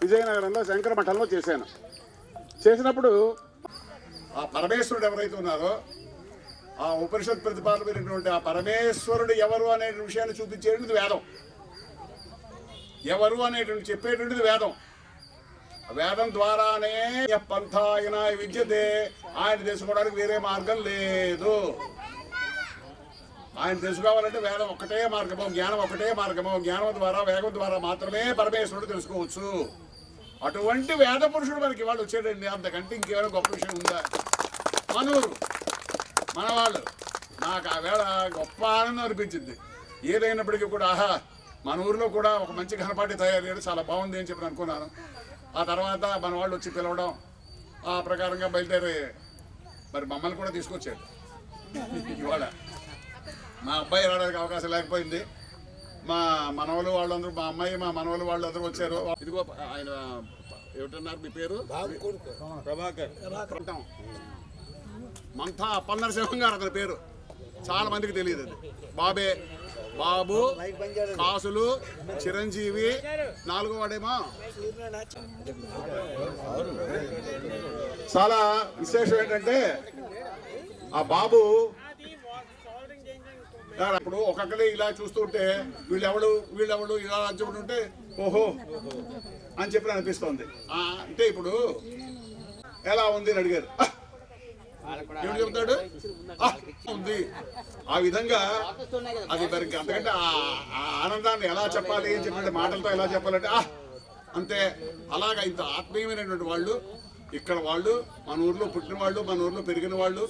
విజయనగరంలో శంకర మఠంలో చేశాను. చేసినప్పుడు ఆ పరమేశ్వరుడు ఎవరైతే ఉన్నారో, ఆ ఉపనిషత్ ప్రతిపాదనమైనటువంటి ఆ పరమేశ్వరుడు ఎవరు అనే విషయాన్ని చూపించేటువంటిది వేదం. ఎవరు అనేటువంటి చెప్పేటువంటిది వేదం. వేదం ద్వారానే పంథాయన విద్యతే. ఆయన తెలుసుకోవడానికి వేరే మార్గం లేదు. ఆయన తెలుసుకోవాలంటే వేదం ఒక్కటే మార్గము, జ్ఞానం ఒకటే మార్గము. జ్ఞానం ద్వారా, వేగం ద్వారా మాత్రమే పరమేశ్వరుడు తెలుసుకోవచ్చు. అటువంటి వేద పురుషుడు మనకి వాళ్ళు వచ్చాడండి. అంతకంటే ఇంకేమైనా గొప్ప విషయం ఉందా? మనూరు మనవాళ్ళు. నాకు ఆ వేళ గొప్ప ఆనందం అనిపించింది. ఏదైనప్పటికీ కూడా ఆహా మన ఊరిలో కూడా ఒక మంచి ఘనపాటి తయారయ్యాడు, చాలా బాగుంది అని చెప్పి అనుకున్నాను. ఆ తర్వాత మన వాళ్ళు వచ్చి పిలవడం, ఆ ప్రకారంగా బయలుదేరి మరి మమ్మల్ని కూడా తీసుకొచ్చాడు. ఇవాళ మా అబ్బాయి రావడానికి అవకాశం లేకపోయింది. మా మనవలు వాళ్ళందరూ, మా అమ్మాయి మా మనవలు వాళ్ళందరూ వచ్చారు. ఇదిగో ఆయన ఏమిటన్నారు మీ పేరు? ప్రభాకర్. మంతా అప్పలనరసింహం గారు అతని పేరు, చాలా మందికి తెలియదు. అది బాబే, బాబు, కాసులు, చిరంజీవి, 4వ వాడేమో. చాలా విశేషం ఏంటంటే ఆ బాబు అప్పుడు ఒక్కొక్కడే ఇలా చూస్తుంటే వీళ్ళెవడు ఇలా చెబుతుంటే ఓహో అని చెప్పి అనిపిస్తోంది. అంటే ఇప్పుడు ఎలా ఉంది అని అడిగారు, ఏమిటి చెబుతాడు ఉంది. ఆ విధంగా అది మరికి అంతకంటే ఆ ఆనందాన్ని ఎలా చెప్పాలి అని చెప్పినట్టు మాటలతో ఎలా చెప్పాలంటే అంతే. అలాగా ఇంత ఆత్మీయమైనటువంటి వాళ్ళు ఇక్కడ, వాళ్ళు మన ఊర్లో పుట్టిన వాళ్ళు, మన ఊర్లో పెరిగిన వాళ్ళు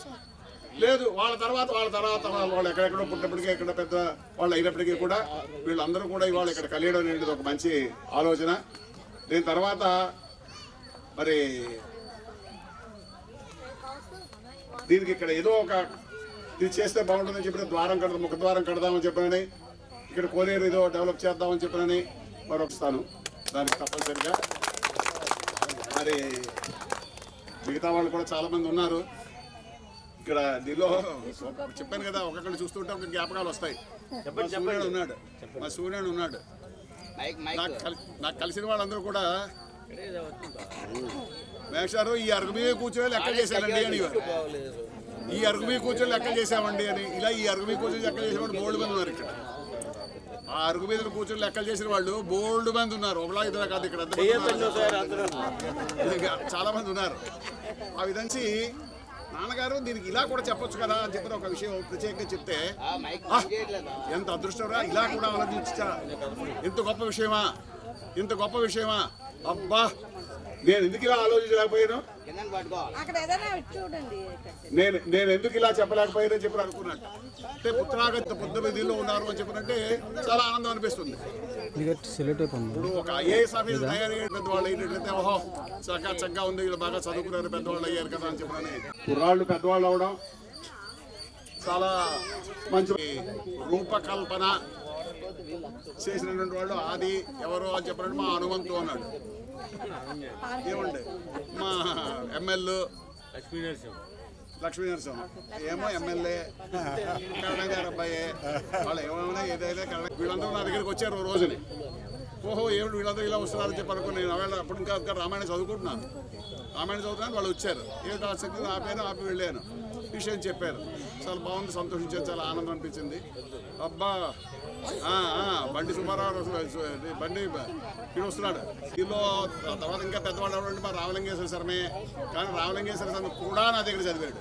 లేదు, వాళ్ళ తర్వాత వాళ్ళు ఎక్కడెక్కడో పుట్టినప్పటికీ ఎక్కడ పెద్ద వాళ్ళు అయినప్పటికీ కూడా వీళ్ళందరూ కూడా ఇవాళ ఇక్కడ కలియడం అనేది ఒక మంచి ఆలోచన. దీని తర్వాత మరి దీనికి ఇక్కడ ఏదో ఒక ఇది చేస్తే బాగుంటుందని చెప్పిన ద్వారం కడదాం, ముఖద్వారం కడదామని చెప్పినని, ఇక్కడ కోనేరు ఏదో డెవలప్ చేద్దామని చెప్పినని మరొకస్తాను. దానికి తప్పనిసరిగా మరి మిగతా వాళ్ళు కూడా చాలా మంది ఉన్నారు ఇక్కడ. దీనిలో చెప్పాను కదా, ఒక్కొక్కరు చూస్తుంటే ఒక జ్ఞాపకాలు వస్తాయి. మా సూర్యుడు ఉన్నాడు, నాకు కలిసిన వాళ్ళందరూ కూడా మేషారు ఈ అరుగు మీద కూర్చొని లెక్క చేశానండి అని, ఈ అరుగు మీద కూర్చొని లెక్క చేసామండి అని, ఇలా ఈ అరుగు మీద కూర్చొని లెక్క చేసేవాళ్ళు బోల్డ్ మంది ఉన్నారు ఇక్కడ. ఆ అరుగు మీద కూర్చొని లెక్కలు చేసిన వాళ్ళు బోల్డ్ మంది ఉన్నారు, ఒకలా ఇద్దరు కాదు, ఇక్కడ చాలా మంది ఉన్నారు. ఆ విధంగా నాన్నగారు దీనికి ఇలా కూడా చెప్పొచ్చు కదా అని చెప్పిన ఒక విషయం ప్రత్యేకంగా చెప్తే ఎంత అదృష్టంరా, ఇలా కూడా ఆలోచించా, ఇంత గొప్ప విషయమా, అబ్బా నేను ఎందుకు ఇలా ఆలోచించలేకపోయాను, నేను ఎందుకు ఇలా చెప్పలేకపోయానని చెప్పి అనుకున్నాను. అంటే పుత్రాగత బుద్ధ విధిలో ఉన్నారు అని చెప్పినంటే చాలా ఆనందం అనిపిస్తుంది. ఇప్పుడు ఒక ఐఏఎస్ ఆఫీసర్ తయారయ్యే పెద్దవాళ్ళు అయినట్లయితే ఓహో చక్కగా ఉంది, వీళ్ళు బాగా చదువుకున్నారు, పెద్దవాళ్ళు అయ్యారు కదా అని చెప్పని కుర్రాళ్ళు పెద్దవాళ్ళు అవడం చాలా మంచి రూపకల్పన చేసినటువంటి వాళ్ళు. అది ఎవరో అని చెప్పినట్టు మా హనుమంతు అన్నాడు. ఏమండి మా ఎమ్మెల్యే లక్ష్మీ నరసింహ ఏమో ఎమ్మెల్యే కరణం గారు అబ్బాయి, వాళ్ళు ఏమైనా ఏదైతే వీళ్ళందరూ నా దగ్గరికి వచ్చారు ఓ రోజుని. ఓహో ఏమిటి వీళ్ళందరూ ఇలా వస్తున్నారని చెప్పి అనుకుని నేను అప్పుడు ఇంకా రామాయణం చదువుకుంటున్నాను, వాళ్ళు వచ్చారు. ఏమిటి ఆసక్తి ఆపి వెళ్ళాను, విషయం చెప్పారు, చాలా బాగుంది, సంతోషించాను, చాలా ఆనందం అనిపించింది. అబ్బా బండి సుమారావు బండి వీడు వస్తున్నాడు. వీళ్ళు తర్వాత ఇంకా పెద్దవాళ్ళు ఎవరంటే మా రామలింగేశ్వర శర్మే, కానీ రామలింగేశ్వర శర్మ కూడా నా దగ్గర చదివాడు.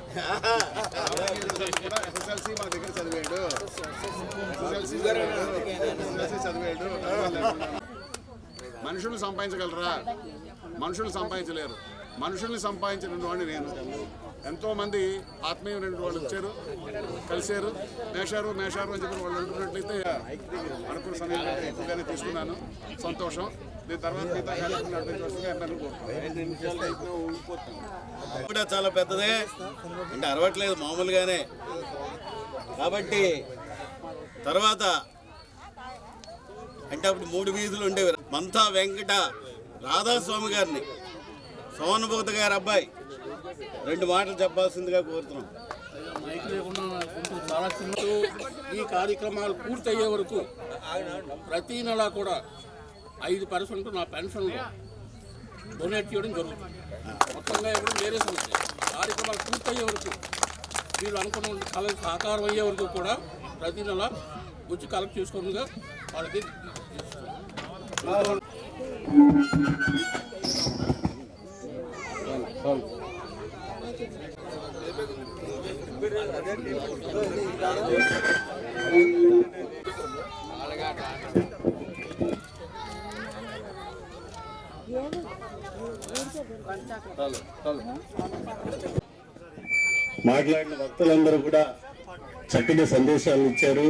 ఎస్ఎస్ఎల్సీ మా దగ్గర చదివాడు. మనుషులు సంపాదించగలరా? మనుషులు సంపాదించలేరు. మనుషుల్ని సంపాదించిన వాడిని నేను. ఎంతోమంది ఆత్మీయులైన వాళ్ళు వచ్చారు, కలిశారు, మేషారు అని చెప్పి వాళ్ళు అంటున్నట్లయితే అనుకున్న సమయం ఎక్కువగానే తీసుకున్నాను, సంతోషం. దీని తర్వాత మిగతా కూడా చాలా పెద్దదే, అంటే అరవట్లేదు మామూలుగానే. కాబట్టి తర్వాత అంటే అప్పుడు 3 వీధులు ఉండేవి. మంతా వెంకట రాధాస్వామి గారిని, సోమనభూత గారి అబ్బాయి, 2 మాటలు చెప్పాల్సిందిగా కోరుతున్నాం. చాలా చిన్న ఈ కార్యక్రమాలు పూర్తయ్యే వరకు ప్రతి నెల కూడా 5% నా పెన్షన్లో డొనేట్ చేయడం జరుగుతుంది. మొత్తంగా ఎవరు వేరే సమస్య కార్యక్రమాలు పూర్తయ్యే వరకు, వీళ్ళు అనుకున్న కళ సాకారం అయ్యే వరకు కూడా ప్రతి నెల వచ్చి కలెక్ట్ చేసుకోవడంగా వాళ్ళకి మాట్లాడిన వక్తలందరూ కూడా చక్కటి సందేశాలు ఇచ్చారు.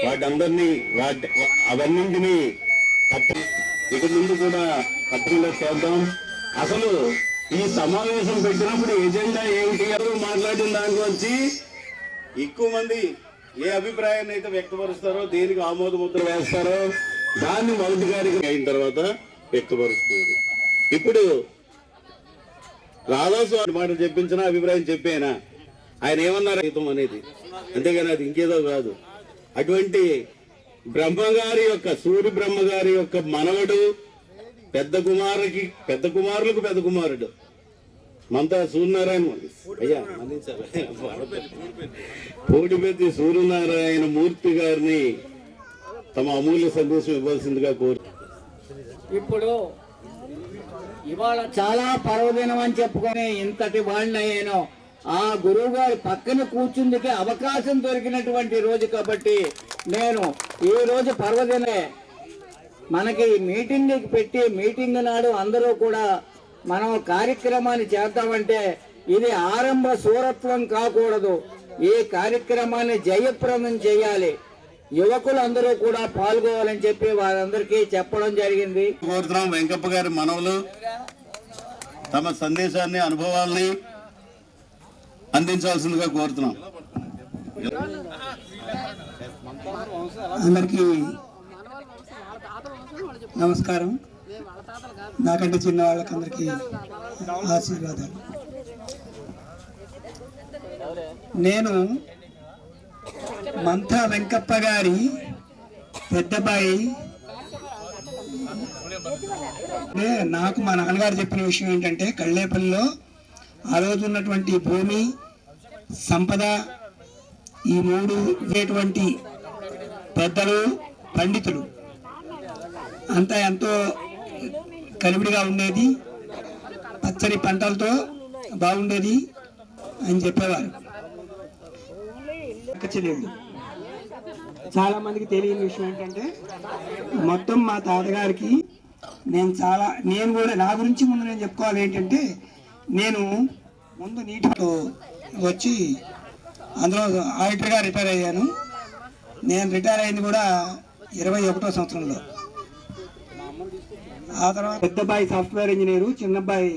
వాటందరినీ అవన్నింటినీ ఇక ముందు కూడా పత్రికలో చేద్దాం. అసలు ఈ సమావేశం పెట్టినప్పుడు ఎజెండా ఏమిటి మాట్లాడిన దాంట్లోంచి ఎక్కువ మంది ఏ అభిప్రాయాన్ని అయితే వ్యక్తపరుస్తారో, దేనికి ఆమోద ముద్ర వేస్తారో దాన్ని మొదటి గారికి అయిన తర్వాత వ్యక్తపరుస్తుంది. ఇప్పుడు రాధాస్వామి మాట చెప్పించిన అభిప్రాయం చెప్పేనా, ఆయన ఏమన్నారు హితం అనేది, అంతేగాని అది ఇంకేదో కాదు. అటువంటి బ్రహ్మగారి యొక్క సూర్య బ్రహ్మగారి యొక్క మనవడు, పెద్ద కుమారులకు పెద్ద కుమారుడు మంతా సూర్యనారాయణ అయ్యా కోటిపెద్ది సూర్యనారాయణ మూర్తి గారిని తమ అమూల్య సందేశం ఇవ్వాల్సిందిగా కోరు. ఇప్పుడు ఇవాళ చాలా పర్వదినం అని చెప్పుకొని ఇంతటి వాళ్ళయ్యాను. ఆ గురువు గారి పక్కన కూర్చుందుకే అవకాశం దొరికినటువంటి రోజు కాబట్టి నేను ఈ రోజు పర్వదినే మనకి మీటింగ్ పెట్టి మీటింగ్ నాడు అందరూ కూడా మనం కార్యక్రమాన్ని చేద్దామంటే ఇది ఆరంభ సూరత్వం కాకూడదు. ఈ కార్యక్రమాన్ని జయప్రదం చేయాలి. యువకులందరూ కూడా పాల్గొవాలని చెప్పి వారందరికీ చెప్పడం జరిగింది. కోరుతున్నాం వెంకప్ప గారి మనవలు తమ సందేశాన్ని, అనుభవాల్ని అందించాల్సిందిగా కోరుతున్నాం. అందరికీ నమస్కారం. నాకంటే చిన్న వాళ్ళకందరికీ ఆశీర్వాదాలు. నేను మంతా వెంకప్ప గారి పెద్దబాయి. నాకు మా నాన్నగారు చెప్పిన విషయం ఏంటంటే, కళ్ళేపల్లిలో ఆ రోజు ఉన్నటువంటి భూమి సంపద ఈ మూడు ఇటువంటి పెద్దలు పండితులు అంతా ఎంతో కలివిడిగా ఉండేది, పచ్చని పంటలతో బాగుండేది అని చెప్పేవారు. చాలా మందికి తెలియని విషయం ఏంటంటే, మొత్తం మా తాతగారికి నేను కూడా నా గురించి ముందు నేను చెప్పుకోవాలి ఏంటంటే, నేను ముందు నీటిలో వచ్చి అందులో ఆడిటర్గా రిటైర్ అయ్యాను. నేను రిటైర్ అయింది కూడా 21వ సంవత్సరంలో. ఆ తర్వాత పెద్దబ్బాయి సాఫ్ట్వేర్ ఇంజనీరు, చిన్నబ్బాయి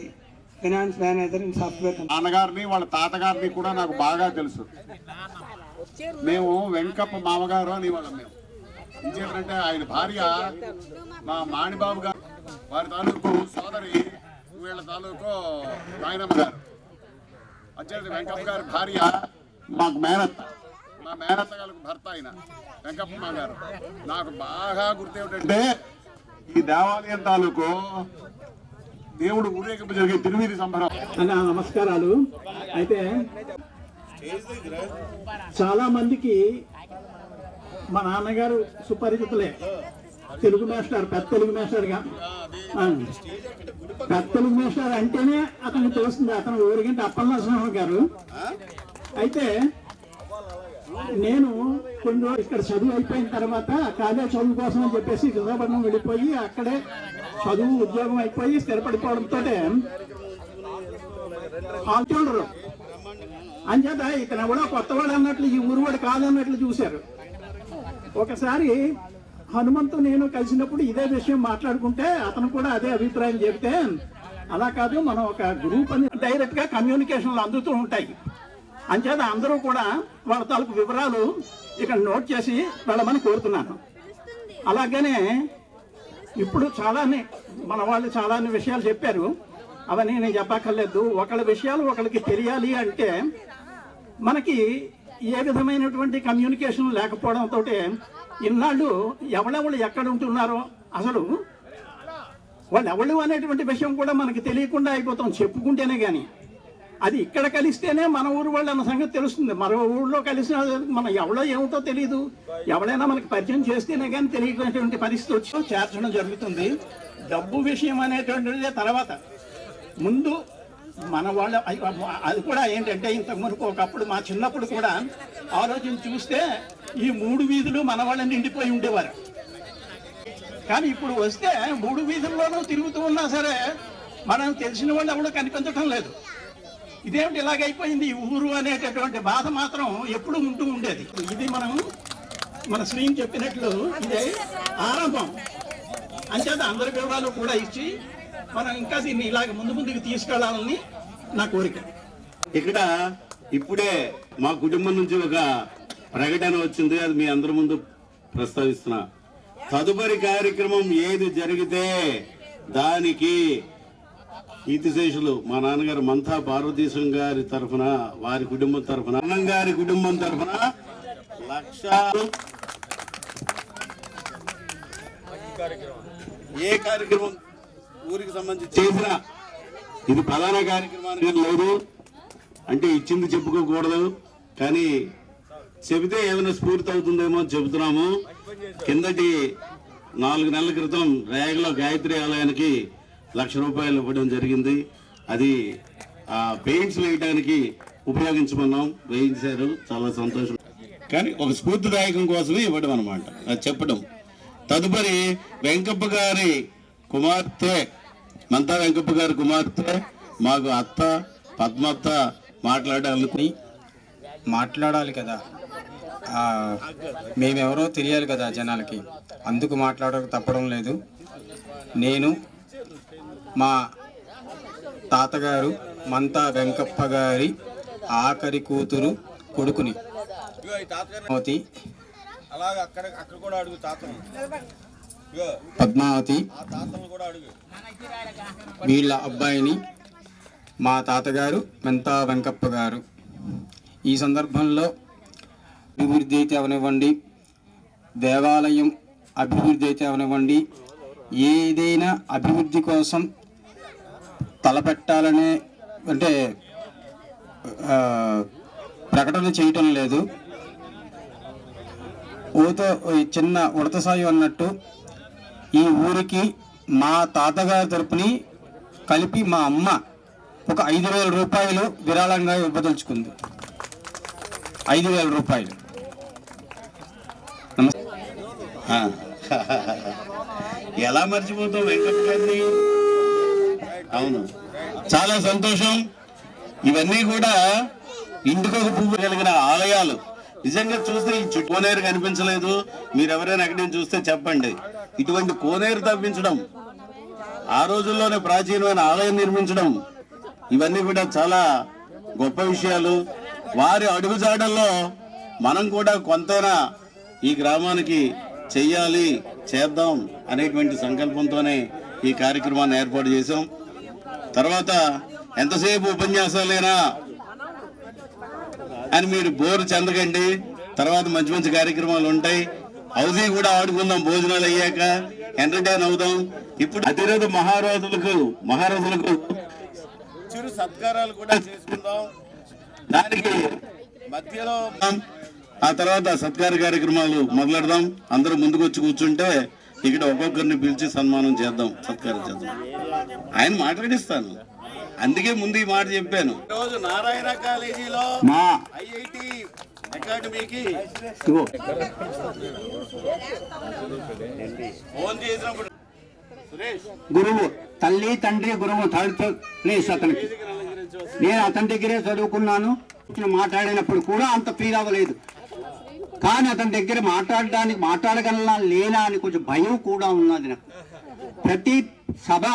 ఫైనాన్స్ మేనేజర్ ఇన్ సాఫ్ట్వేర్. నాన్నగారిని వాళ్ళ తాతగారిని కూడా నాకు బాగా తెలుసు. మేము వెంకప్ప మామగారు అని వాళ్ళం. మేము ఇంకేంటంటే ఆయన భార్య మా మాణిబాబు గారు, వారి తాలూకు సోదరి వీళ్ళ తాలూకు నాయనమ్మ గారు. వచ్చేది వెంకప్ప గారి భార్య మాకు మేనత్త, మా మేనత్త గారికి భర్త ఆయన వెంకప్ప గారు. నాకు బాగా గుర్తేమిటంటే, ఈ దేవాలయం తాలూకు దేవుడు ఊరేగింపు జరిగే తిరువీధి సంబరం. అన్న నమస్కారాలు. అయితే చాలా మందికి మా నాన్నగారు సుపరిచితులే. తెలుగు మాస్టర్, పెద్ద తెలుగు మాస్టర్గా. పెద్ద తెలుగు మాస్టర్ అంటేనే అతనికి తెలుస్తుంది. అతను ఊరికంటే అప్పలనరసింహ గారు. అయితే నేను కొన్ని రోజులు ఇక్కడ చదువు అయిపోయిన తర్వాత కాలేజ్ చదువు కోసం అని చెప్పేసి విశాఖపట్నం వెళ్ళిపోయి అక్కడే చదువు ఉద్యోగం అయిపోయి స్థిరపడిపోవడంతో చూడరు అంచేత ఇతను ఎవడో కొత్తవాడు అన్నట్లు, ఈ ఊరువాడు కాదన్నట్లు చూశారు. ఒకసారి హనుమంతు నేను కలిసినప్పుడు ఇదే విషయం మాట్లాడుకుంటే అతను కూడా అదే అభిప్రాయం చెబితే, అలా కాదు మనం ఒక గ్రూప్ అని డైరెక్ట్ గా కమ్యూనికేషన్లు అందుతూ ఉంటాయి. అంచేత అందరూ కూడా వాళ్ళ తాలూకు వివరాలు ఇక్కడ నోట్ చేసి వెళ్ళమని కోరుతున్నాను. అలాగనే ఇప్పుడు చాలానే మన వాళ్ళు చాలా విషయాలు చెప్పారు. అవన్నీ నేను చెప్పక్కర్లేదు. ఒకళ్ళ విషయాలు ఒకళ్ళకి తెలియాలి అంటే మనకి ఏ విధమైనటువంటి కమ్యూనికేషన్ లేకపోవడంతో ఇన్నాళ్ళు ఎవరెవరు ఎక్కడ ఉంటున్నారో, అసలు వాళ్ళు ఎవరు అనేటువంటి విషయం కూడా మనకి తెలియకుండా అయిపోతాం చెప్పుకుంటేనే. కానీ అది ఇక్కడ కలిస్తేనే మన ఊరు వాళ్ళు అన్న సంగతి తెలుస్తుంది. మరో ఊళ్ళో కలిసిన మన ఎవడో ఏమిటో తెలియదు. ఎవడైనా మనకి పరిచయం చేస్తేనే కానీ తెలియనటువంటి పరిస్థితి వచ్చి చేర్చడం జరుగుతుంది. డబ్బు విషయం అనేటువంటిది తర్వాత. ముందు మన వాళ్ళ అది కూడా ఏంటంటే, ఇంతకు మునుపు ఒకప్పుడు మా చిన్నప్పుడు కూడా ఆలోచించి చూస్తే ఈ 3 వీధులు మన వాళ్ళని నిండిపోయి ఉండేవారు. కానీ ఇప్పుడు వస్తే 3 వీధుల్లోనూ తిరుగుతూ ఉన్నా సరే మనం తెలిసిన వాళ్ళు ఎవడో కనిపించడం లేదు. ఇదేమిటి ఇలాగైపోయింది ఈ ఊరు అనేటటువంటి బాధ మాత్రం ఎప్పుడు ఉంటూ ఉండేది. ఇది మన శ్రీని చెప్పినట్లు ఇదే ఆరంభం. అంచేత అందరి వివరాలు కూడా ఇచ్చి మనం ఇంకా దీన్ని ఇలాగ ముందుకు తీసుకెళ్లాలని నా కోరిక. ఇక్కడ ఇప్పుడే మా కుటుంబం నుంచి ఒక ప్రకటన వచ్చింది, అది మీ అందరి ముందు ప్రస్తావిస్తున్నా. తదుపరి కార్యక్రమం ఏది జరిగితే దానికి కీర్తిశేషులు మా నాన్నగారు మంతా పార్వతీశం గారి తరఫున, వారి కుటుంబం తరఫున, అన్నం గారి కుటుంబం తరఫున 1,00,000 ఏ కార్యక్రమం ఊరికి సంబంధించి చేసిన ఇది ప్రధాన కార్యక్రమానికి లేదు అంటే ఇచ్చింది చెప్పుకోకూడదు, కానీ చెబితే ఏమైనా స్ఫూర్తి అవుతుందేమో చెబుతున్నాము. కిందటి 4 నెలల క్రితం రేగలో గాయత్రి ఆలయానికి 1,00,000 రూపాయలు ఇవ్వడం జరిగింది. అది పెయింట్స్ వేయడానికి ఉపయోగించమన్నాం, వేయించారు, చాలా సంతోషం. కానీ ఒక స్ఫూర్తిదాయకం కోసమే ఇవ్వడం అనమాట, అది చెప్పడం. తదుపరి వెంకప్ప గారి కుమార్తె, మంతా వెంకప్ప గారి కుమార్తె, మాకు అత్త పద్మత్త మాట్లాడాలి కదా, మేమెవరో తెలియాలి కదా జనాలకి, అందుకు మాట్లాడక తప్పడం లేదు. నేను మా తాతగారు మంతా వెంకప్ప గారి ఆఖరి కూతురు కొడుకుని పద్మావతి, వీళ్ళ అబ్బాయిని మా తాతగారు మంతా వెంకప్ప గారు. ఈ సందర్భంలో అభివృద్ధి అయితే అవనివ్వండి, దేవాలయం అభివృద్ధి అయితే అవనివ్వండి, ఏదైనా అభివృద్ధి కోసం తలపెట్టాలనే అంటే ప్రకటన చేయటం లేదు. చిన్న ఉడత సాయం అన్నట్టు ఈ ఊరికి మా తాతగారి తరపుని కలిపి మా అమ్మ ఒక 5,000 రూపాయలు విరాళంగా ఇవ్వదలుచుకుంది. 5,000 రూపాయలు. ఎలా మర్చిపోతాం వెంకట్ గారిని? అవును, చాలా సంతోషం. ఇవన్నీ కూడా ఇంటికి ఒక పువ్వు కలిగిన ఆలయాలు. నిజంగా చూస్తే ఈ కోనేరు కనిపించలేదు, మీరెవరైనా ఎక్కడైనా చూస్తే చెప్పండి. ఇటువంటి కోనేరు తవ్వించడం, ఆ రోజుల్లోనే ప్రాచీనమైన ఆలయం నిర్మించడం, ఇవన్నీ కూడా చాలా గొప్ప విషయాలు. వారి అడుగుజాడల్లో మనం కూడా కొంతైనా ఈ గ్రామానికి చెయ్యాలి, చేద్దాం అనేటువంటి సంకల్పంతోనే ఈ కార్యక్రమాన్ని ఏర్పాటు చేశాం. తర్వాత ఎంతసేపు ఉపన్యాసాలేనా అని మీరు బోరు చెందకండి, తర్వాత మంచి మంచి కార్యక్రమాలు ఉంటాయి. హౌజీ కూడా ఆడుకుందాం, భోజనాలు అయ్యాక ఎంటర్టైన్ అవుదాం. ఇప్పుడు అతిరథ మహారాజులకు చిరు సత్కారాలు కూడా చేసుకుందాం. దానికి మధ్యలో ఆ తర్వాత సత్కార కార్యక్రమాలు మొదలెడదాం. అందరూ ముందుకు వచ్చి కూర్చుంటే ఇక్కడ ఒక్కొక్కరిని పిలిచి సన్మానం చేద్దాం, సత్కారం చేద్దాం. ఆయన మాట్లాడిస్తాను, అందుకే ముందు ఈ మాట చెప్పాను. రోజు నారాయణ కాలేజీలో ఐఐటి అకాడమీకి ఫోన్ చేసినప్పుడు గురువు, తల్లి తండ్రి గురువు, థర్డ్ ప్లేస్ అతనికి. నేను అతని దగ్గరే చదువుకున్నాను. మాట్లాడినప్పుడు కూడా అంత ఫీల్ అవ్వలేదు, కానీ అతని దగ్గర మాట్లాడగలనా లేనా అని కొంచెం భయం కూడా ఉన్నది నాకు. ప్రతి సభ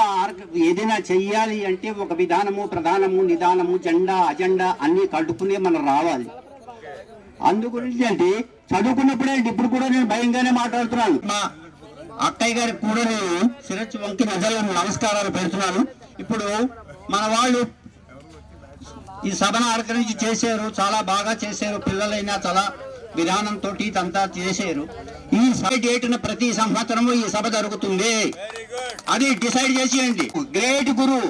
ఏదైనా చెయ్యాలి అంటే ఒక విధానము, ప్రధానము, నిదానము, జెండా, అజెండా అన్ని కట్టుకునే మనం రావాలి. అందు గురించి అంటే చదువుకున్నప్పుడే ఇప్పుడు కూడా నేను భయంగానే మాట్లాడుతున్నాను. మా అక్కయ్య గారికి కూడా నేను శిరస్సు వంకి ప్రజలు నమస్కారాలు పెడుతున్నాను. ఇప్పుడు మన వాళ్ళు ఈ సభను ఆర్గనైజ్ చేశారు, చాలా బాగా చేశారు. పిల్లలైనా చాలా విధానంతో ఇదంతా చేశారు. ఈ సభ డేట్ను ప్రతి సంవత్సరము ఈ సభ జరుగుతుంది, అది డిసైడ్ చేసేయండి. గ్రేట్ గురు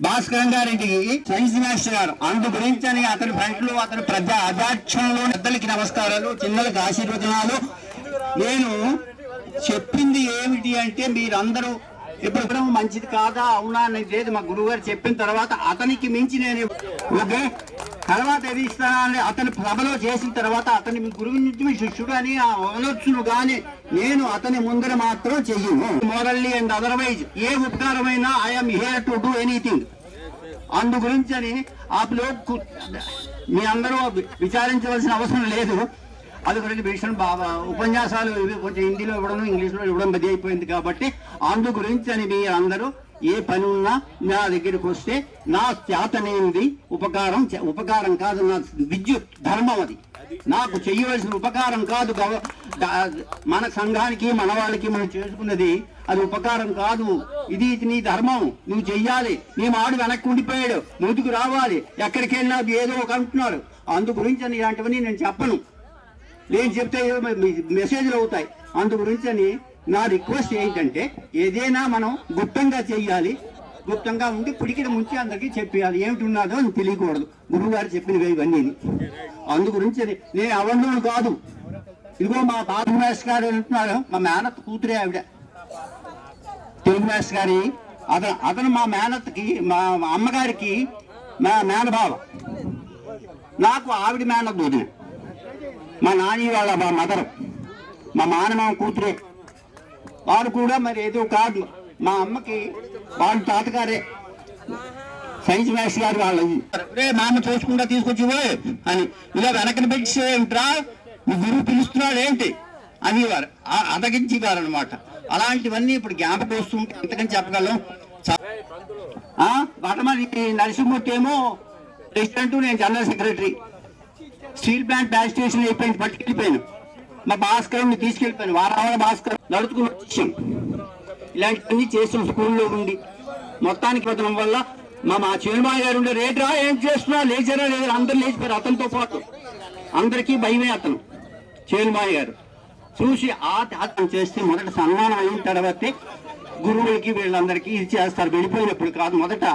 భాస్కరన్ గారికి సైన్స్ మాస్టర్ గారు, అందు గురించి అని అతని ఫ్రంట్ లో అతని అధ్యక్షంలో పెద్దలకి నమస్కారాలు, చిన్నలకి ఆశీర్వచనాలు. నేను చెప్పింది ఏమిటి అంటే మీరందరూ ఇప్పుడు మంచిది కాదా అవునా అనేది లేదు. మా గురువు గారు చెప్పిన తర్వాత అతనికి మించి నేను ఓకే తర్వాత ఏది ఇస్తానని అతని సభలో చేసిన తర్వాత అతని గురువు నుంచి మీ శిష్యుడు అని అనొచ్చును, కానీ నేను అతని ముందర మాత్రం చెయ్యను. మోరల్లీ అండ్ అదర్వైజ్ ఏ ఉపకారమైనా I'm here to do anything. అందు గురించి అని ఆపులో మీ అందరూ విచారించవలసిన అవసరం లేదు. అది గురించి భీషణ బాగా ఉపన్యాసాలు ఇవి కొంచెం హిందీలో ఇవ్వడం ఇంగ్లీష్లో ఇవ్వడం బది అయిపోయింది కాబట్టి అందు గురించి అని మీ అందరూ ఏ పని ఉన్నా నా దగ్గరికి వస్తే నా చేతనేది ఉపకారం కాదు, నా విద్యుత్ ధర్మం అది. నాకు చెయ్యవలసిన ఉపకారం కాదు. మన సంఘానికి మన వాళ్ళకి మనం చేసుకున్నది అది ఉపకారం కాదు. ఇది నీ ధర్మం, నువ్వు చెయ్యాలి. నీ మాడు వెనక్కి ఉండిపోయాడు, ముందుకు రావాలి. ఎక్కడికి వెళ్ళినా ఏదో ఒక అంటున్నాడు. అందు గురించి అని ఇలాంటివన్నీ నేను చెప్పను. నేను చెప్తే మెసేజ్లు అవుతాయి. అందు గురించి అని నా రిక్వెస్ట్ ఏంటంటే ఏదైనా మనం గుప్తంగా చెయ్యాలి. గుప్తంగా ఉండి పిడికిడ ముంచి అందరికీ చెప్పేయాలి. ఏమిటి ఉన్నదో అని తెలియకూడదు. గురువు గారు చెప్పినవి ఇవన్నీ. అందు గురించి నేను అవంలోను కాదు. ఇదిగో మా బాబు మాస్టర్ గారు అంటున్నారు, మా మేనత్ కూతురే ఆవిడ, తెలుగు మాస్టర్ గారి. అతను మా మేనత్కి, మా అమ్మగారికి మా మేనబావ. నాకు ఆవిడ మేనత్ వదిన. మా నాని వాళ్ళ మా మదర్, మా మానమామ కూతురే. వారు కూడా మరి ఏదో కాదు, మా అమ్మకి వాళ్ళ తాతగారే సైన్స్ మాస్టర్ గారు వాళ్ళు. మా అమ్మ చూసుకుంటా తీసుకొచ్చి అని ఇలా వెనకని పెట్టి ఏమిట్రా నీ గురువు పిలుస్తున్నాడు ఏంటి అనేవారు, అదగించేవారు అనమాట. అలాంటివన్నీ ఇప్పుడు జ్ఞాపకం వస్తుంటే ఎంతకని చెప్పగలం. వటమని నరసింహమూర్తి ఏమో ప్రెసిడెంట్, నేను general secretary. Steel plant back station అయిపోయింది, పట్టుకెళ్ళిపోయాను. మా భాస్కర్ని తీసుకెళ్ళిపోయాను. వారావార భాస్కర్ నడుచుకుని వచ్చాం. ఇలాంటివన్నీ చేసాం స్కూల్లో ఉండి. మొత్తానికి వదనం వల్ల మా చేనుమాయ గారు ఉండే రేట్రా ఏం చేస్తున్నా, లేచారా లేదా, అందరు లేచిపోయారు అతనితో పాటు. అందరికీ భయమే అతను చేనుమాయ గారు. చూసి అతను చేస్తే మొదట సన్మానం అయిన తర్వాతే గురువులకి వీళ్ళందరికీ ఇది చేస్తారు. వెళ్ళిపోయినప్పుడు కాదు, మొదట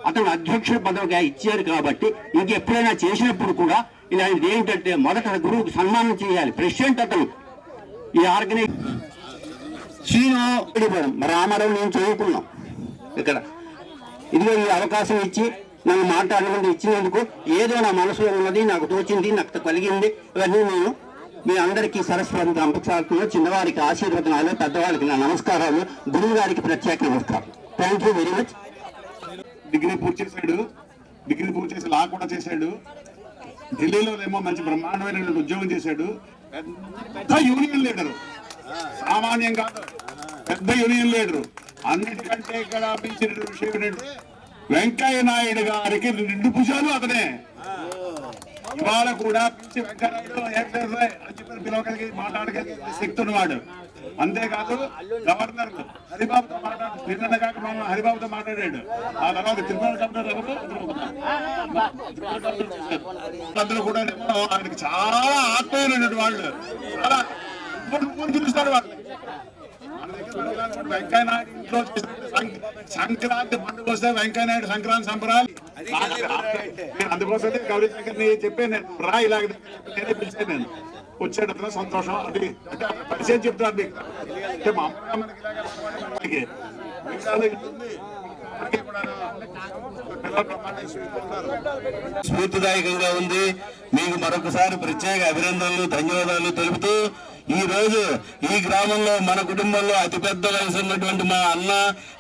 అతను అధ్యక్షుల పదవిగా ఇచ్చారు కాబట్టి ఇంకెప్పుడైనా చేసినప్పుడు కూడా ఇలాంటిది ఏంటంటే మొదట గురువుకి సన్మానం చేయాలి. ప్రెసిడెంట్ అతను ఈ ఆర్గనైజ్ శ్రీను రామారావు నేను చదువుకున్నాం ఇక్కడ. ఇదిగో ఈ అవకాశం ఇచ్చి నన్ను మాట్లాడమని ఇచ్చినందుకు ఏదో నా మనసులో ఉన్నది, నాకు తోచింది, నాకు కలిగింది, ఇవన్నీ నేను మీ అందరికీ సరస్వతి అంపచారుతున్నా. చిన్నవారికి ఆశీర్వదనాలు, పెద్దవారికి నా నమస్కారాలు, గురువు గారికి ప్రత్యేక నమస్కారం. Thank you very much. Degree పూర్తి చేశాడు, డిగ్రీ పూర్తి చేసి లా కూడా చేశాడు. ఢిల్లీలో ఏమో మంచి బ్రహ్మాండమైన ఉద్యోగం చేశాడు. పెద్ద యూనియన్ లీడరు, సామాన్యం కాదు, పెద్ద యూనియన్ లీడరు. అన్నిటికంటే ఇక్కడ మించిన విషయం ఏంటంటే వెంకయ్య నాయుడు గారికి 2 భుజాలు అతనే. ఇవాళ కూడా పిలిచి వెంకయ్యనాయుడు పిలవగలిగి మాట్లాడగలిగే శక్తి ఉన్నవాడు. అంతేకాదు గవర్నర్ హరిబాబుతో నిన్న కాక హరిబాబుతో మాట్లాడాడు. ఆ తర్వాత తిరుమల గవర్నర్ అందరూ కూడా ఆయనకి చాలా ఆత్మీయులైనటువంటి వాళ్ళు, చాలా చూస్తారు వాళ్ళు. వెంకయ్య నాయుడు ఇంట్లో సంక్రాంతి పండుగ వస్తే వెంకయ్య నాయుడు సంక్రాంతి సంబరాలు. అందుకోసమే గౌరీ శంకర్ని చెప్పే నేను రా ఇలాగ నేనే పిలిచాను. నేను వచ్చేటప్పుడు సంతోషం. అది అంటే పరిచయం చెప్తాను మీకు. అంటే మామూలుగా మనకి స్ఫూర్తిదాయకంగా ఉంది. మీకు మరొకసారి ప్రత్యేక అభినందనలు, ధన్యవాదాలు తెలుపుతూ ఈ రోజు ఈ గ్రామంలో మన కుటుంబంలో అతిపెద్ద వయసు ఉన్నటువంటి మా అన్న,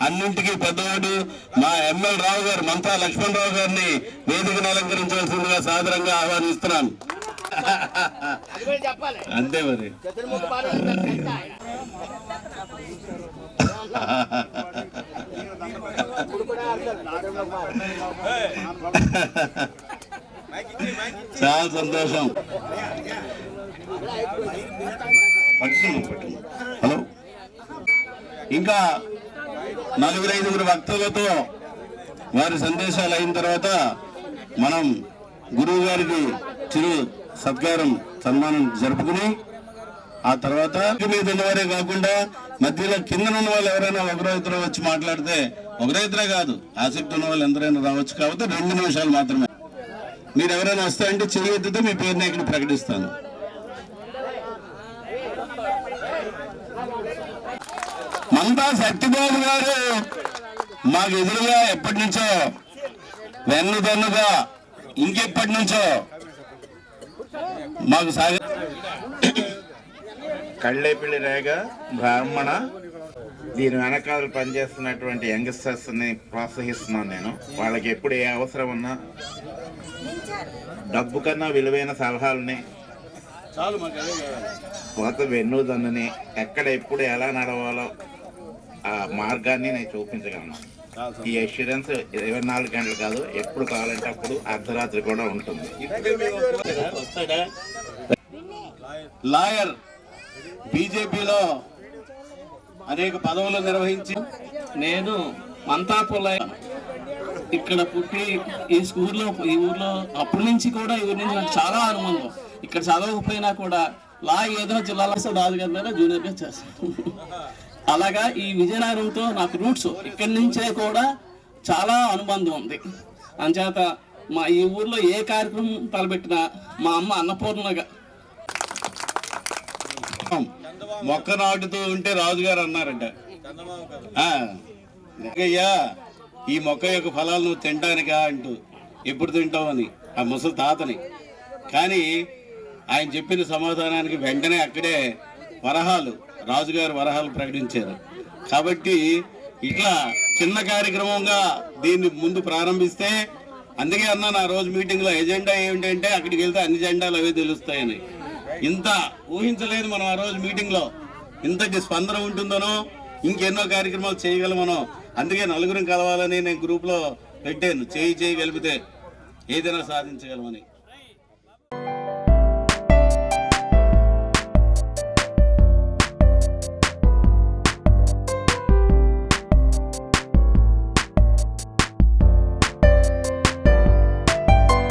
అన్నింటికీ పెద్దవాడు మా ఎమ్మెల్యే రావు గారు, మంతా లక్ష్మణరావు గారిని వేదికను అలంకరించవలసిందిగా సాదరంగా ఆహ్వానిస్తున్నాను. అంతే మరి. చాలా సంతోషం. హలో, ఇంకా 4-5 వక్తలతో వారి సందేశాలు అయిన తర్వాత మనం గురువు గారికి చిరు సత్కారం, సన్మానం జరుపుకుని ఆ తర్వాత మీద ఉన్నవారే కాకుండా మధ్యలో కింద ఉన్న వాళ్ళు ఎవరైనా ఒకరైతులో వచ్చి మాట్లాడితే, ఒకరైతులే కాదు ఆసక్తి ఉన్న వాళ్ళు ఎంతైనా రావచ్చు. కాబట్టి 2 నిమిషాలు మాత్రమే. మీరు ఎవరైనా వస్తారంటే చేయొద్దుతో మీ పేరుని ఇక్కడ ప్రకటిస్తాను. మంతా సత్యబాబు గారు మాకు ఎదురుగా ఎప్పటి నుంచో, వెన్నుదన్నుగా ఇంకెప్పటి నుంచో మాకు కళ్ళేపిల్లి రేగ బ్రాహ్మణ దీని వెనకాల పనిచేస్తున్నటువంటి యంగ్స్టర్స్ని ప్రోత్సహిస్తున్నాను నేను. వాళ్ళకి ఎప్పుడు ఏ అవసరం ఉన్నా డబ్బు కన్నా విలువైన సలహాలని, కొత్త వెన్నుదన్నుని, ఎక్కడ ఎప్పుడు ఎలా నడవాలో ఆ మార్గాన్ని నేను చూపించగలను. ఈ అష్యూరెన్స్ 24 గంటలు కాదు, ఎప్పుడు కావాలంటే అప్పుడు అర్ధరాత్రి కూడా ఉంటుంది. లాయర్ బీజేపీలో అనేక పదవులు నిర్వహించి నేను మంతాపుల ఇక్కడ పుట్టి ఈ ఊర్లో అప్పటి నుంచి కూడా ఈ ఊరి నుంచి నాకు చాలా అనుబంధం. ఇక్కడ చదవకపోయినా కూడా లా ఏదో జిల్లాలో రాజు గారి దగ్గర జూనియర్గా చేస్తాను. అలాగా ఈ విజయనగరంతో నాకు రూట్స్ ఇక్కడి నుంచే కూడా చాలా అనుబంధం ఉంది. అంచేత మా ఈ ఊర్లో ఏ కార్యక్రమం తలపెట్టినా మా అమ్మ అన్నపూర్ణగా మొక్క నాటుతూ ఉంటే రాజుగారు అన్నారంట, అయ్యా ఈ మొక్క యొక్క ఫలాలు నువ్వు తింటానికా అంటూ, ఎప్పుడు తింటావని ఆ ముసలి తాతని. కానీ ఆయన చెప్పిన సమాధానానికి వెంటనే అక్కడే రాజుగారు వరహాలు ప్రకటించారు. కాబట్టి ఇట్లా చిన్న కార్యక్రమంగా దీన్ని ముందు ప్రారంభిస్తే, అందుకే అన్నాను ఆ రోజు మీటింగ్లో ఎజెండా ఏమిటంటే అక్కడికి వెళ్తే అన్ని జెండాలు అవే తెలుస్తాయని. ఇంత ఊహించలేదు మనం ఆ రోజు మీటింగ్లో, ఇంతటి స్పందన ఉంటుందనో, ఇంకెన్నో కార్యక్రమాలు చేయగలమనో. అందుకే నలుగురం కలవాలని నేను గ్రూప్లో పెట్టాను, చేయి కలిపితే ఏదైనా సాధించగలమని.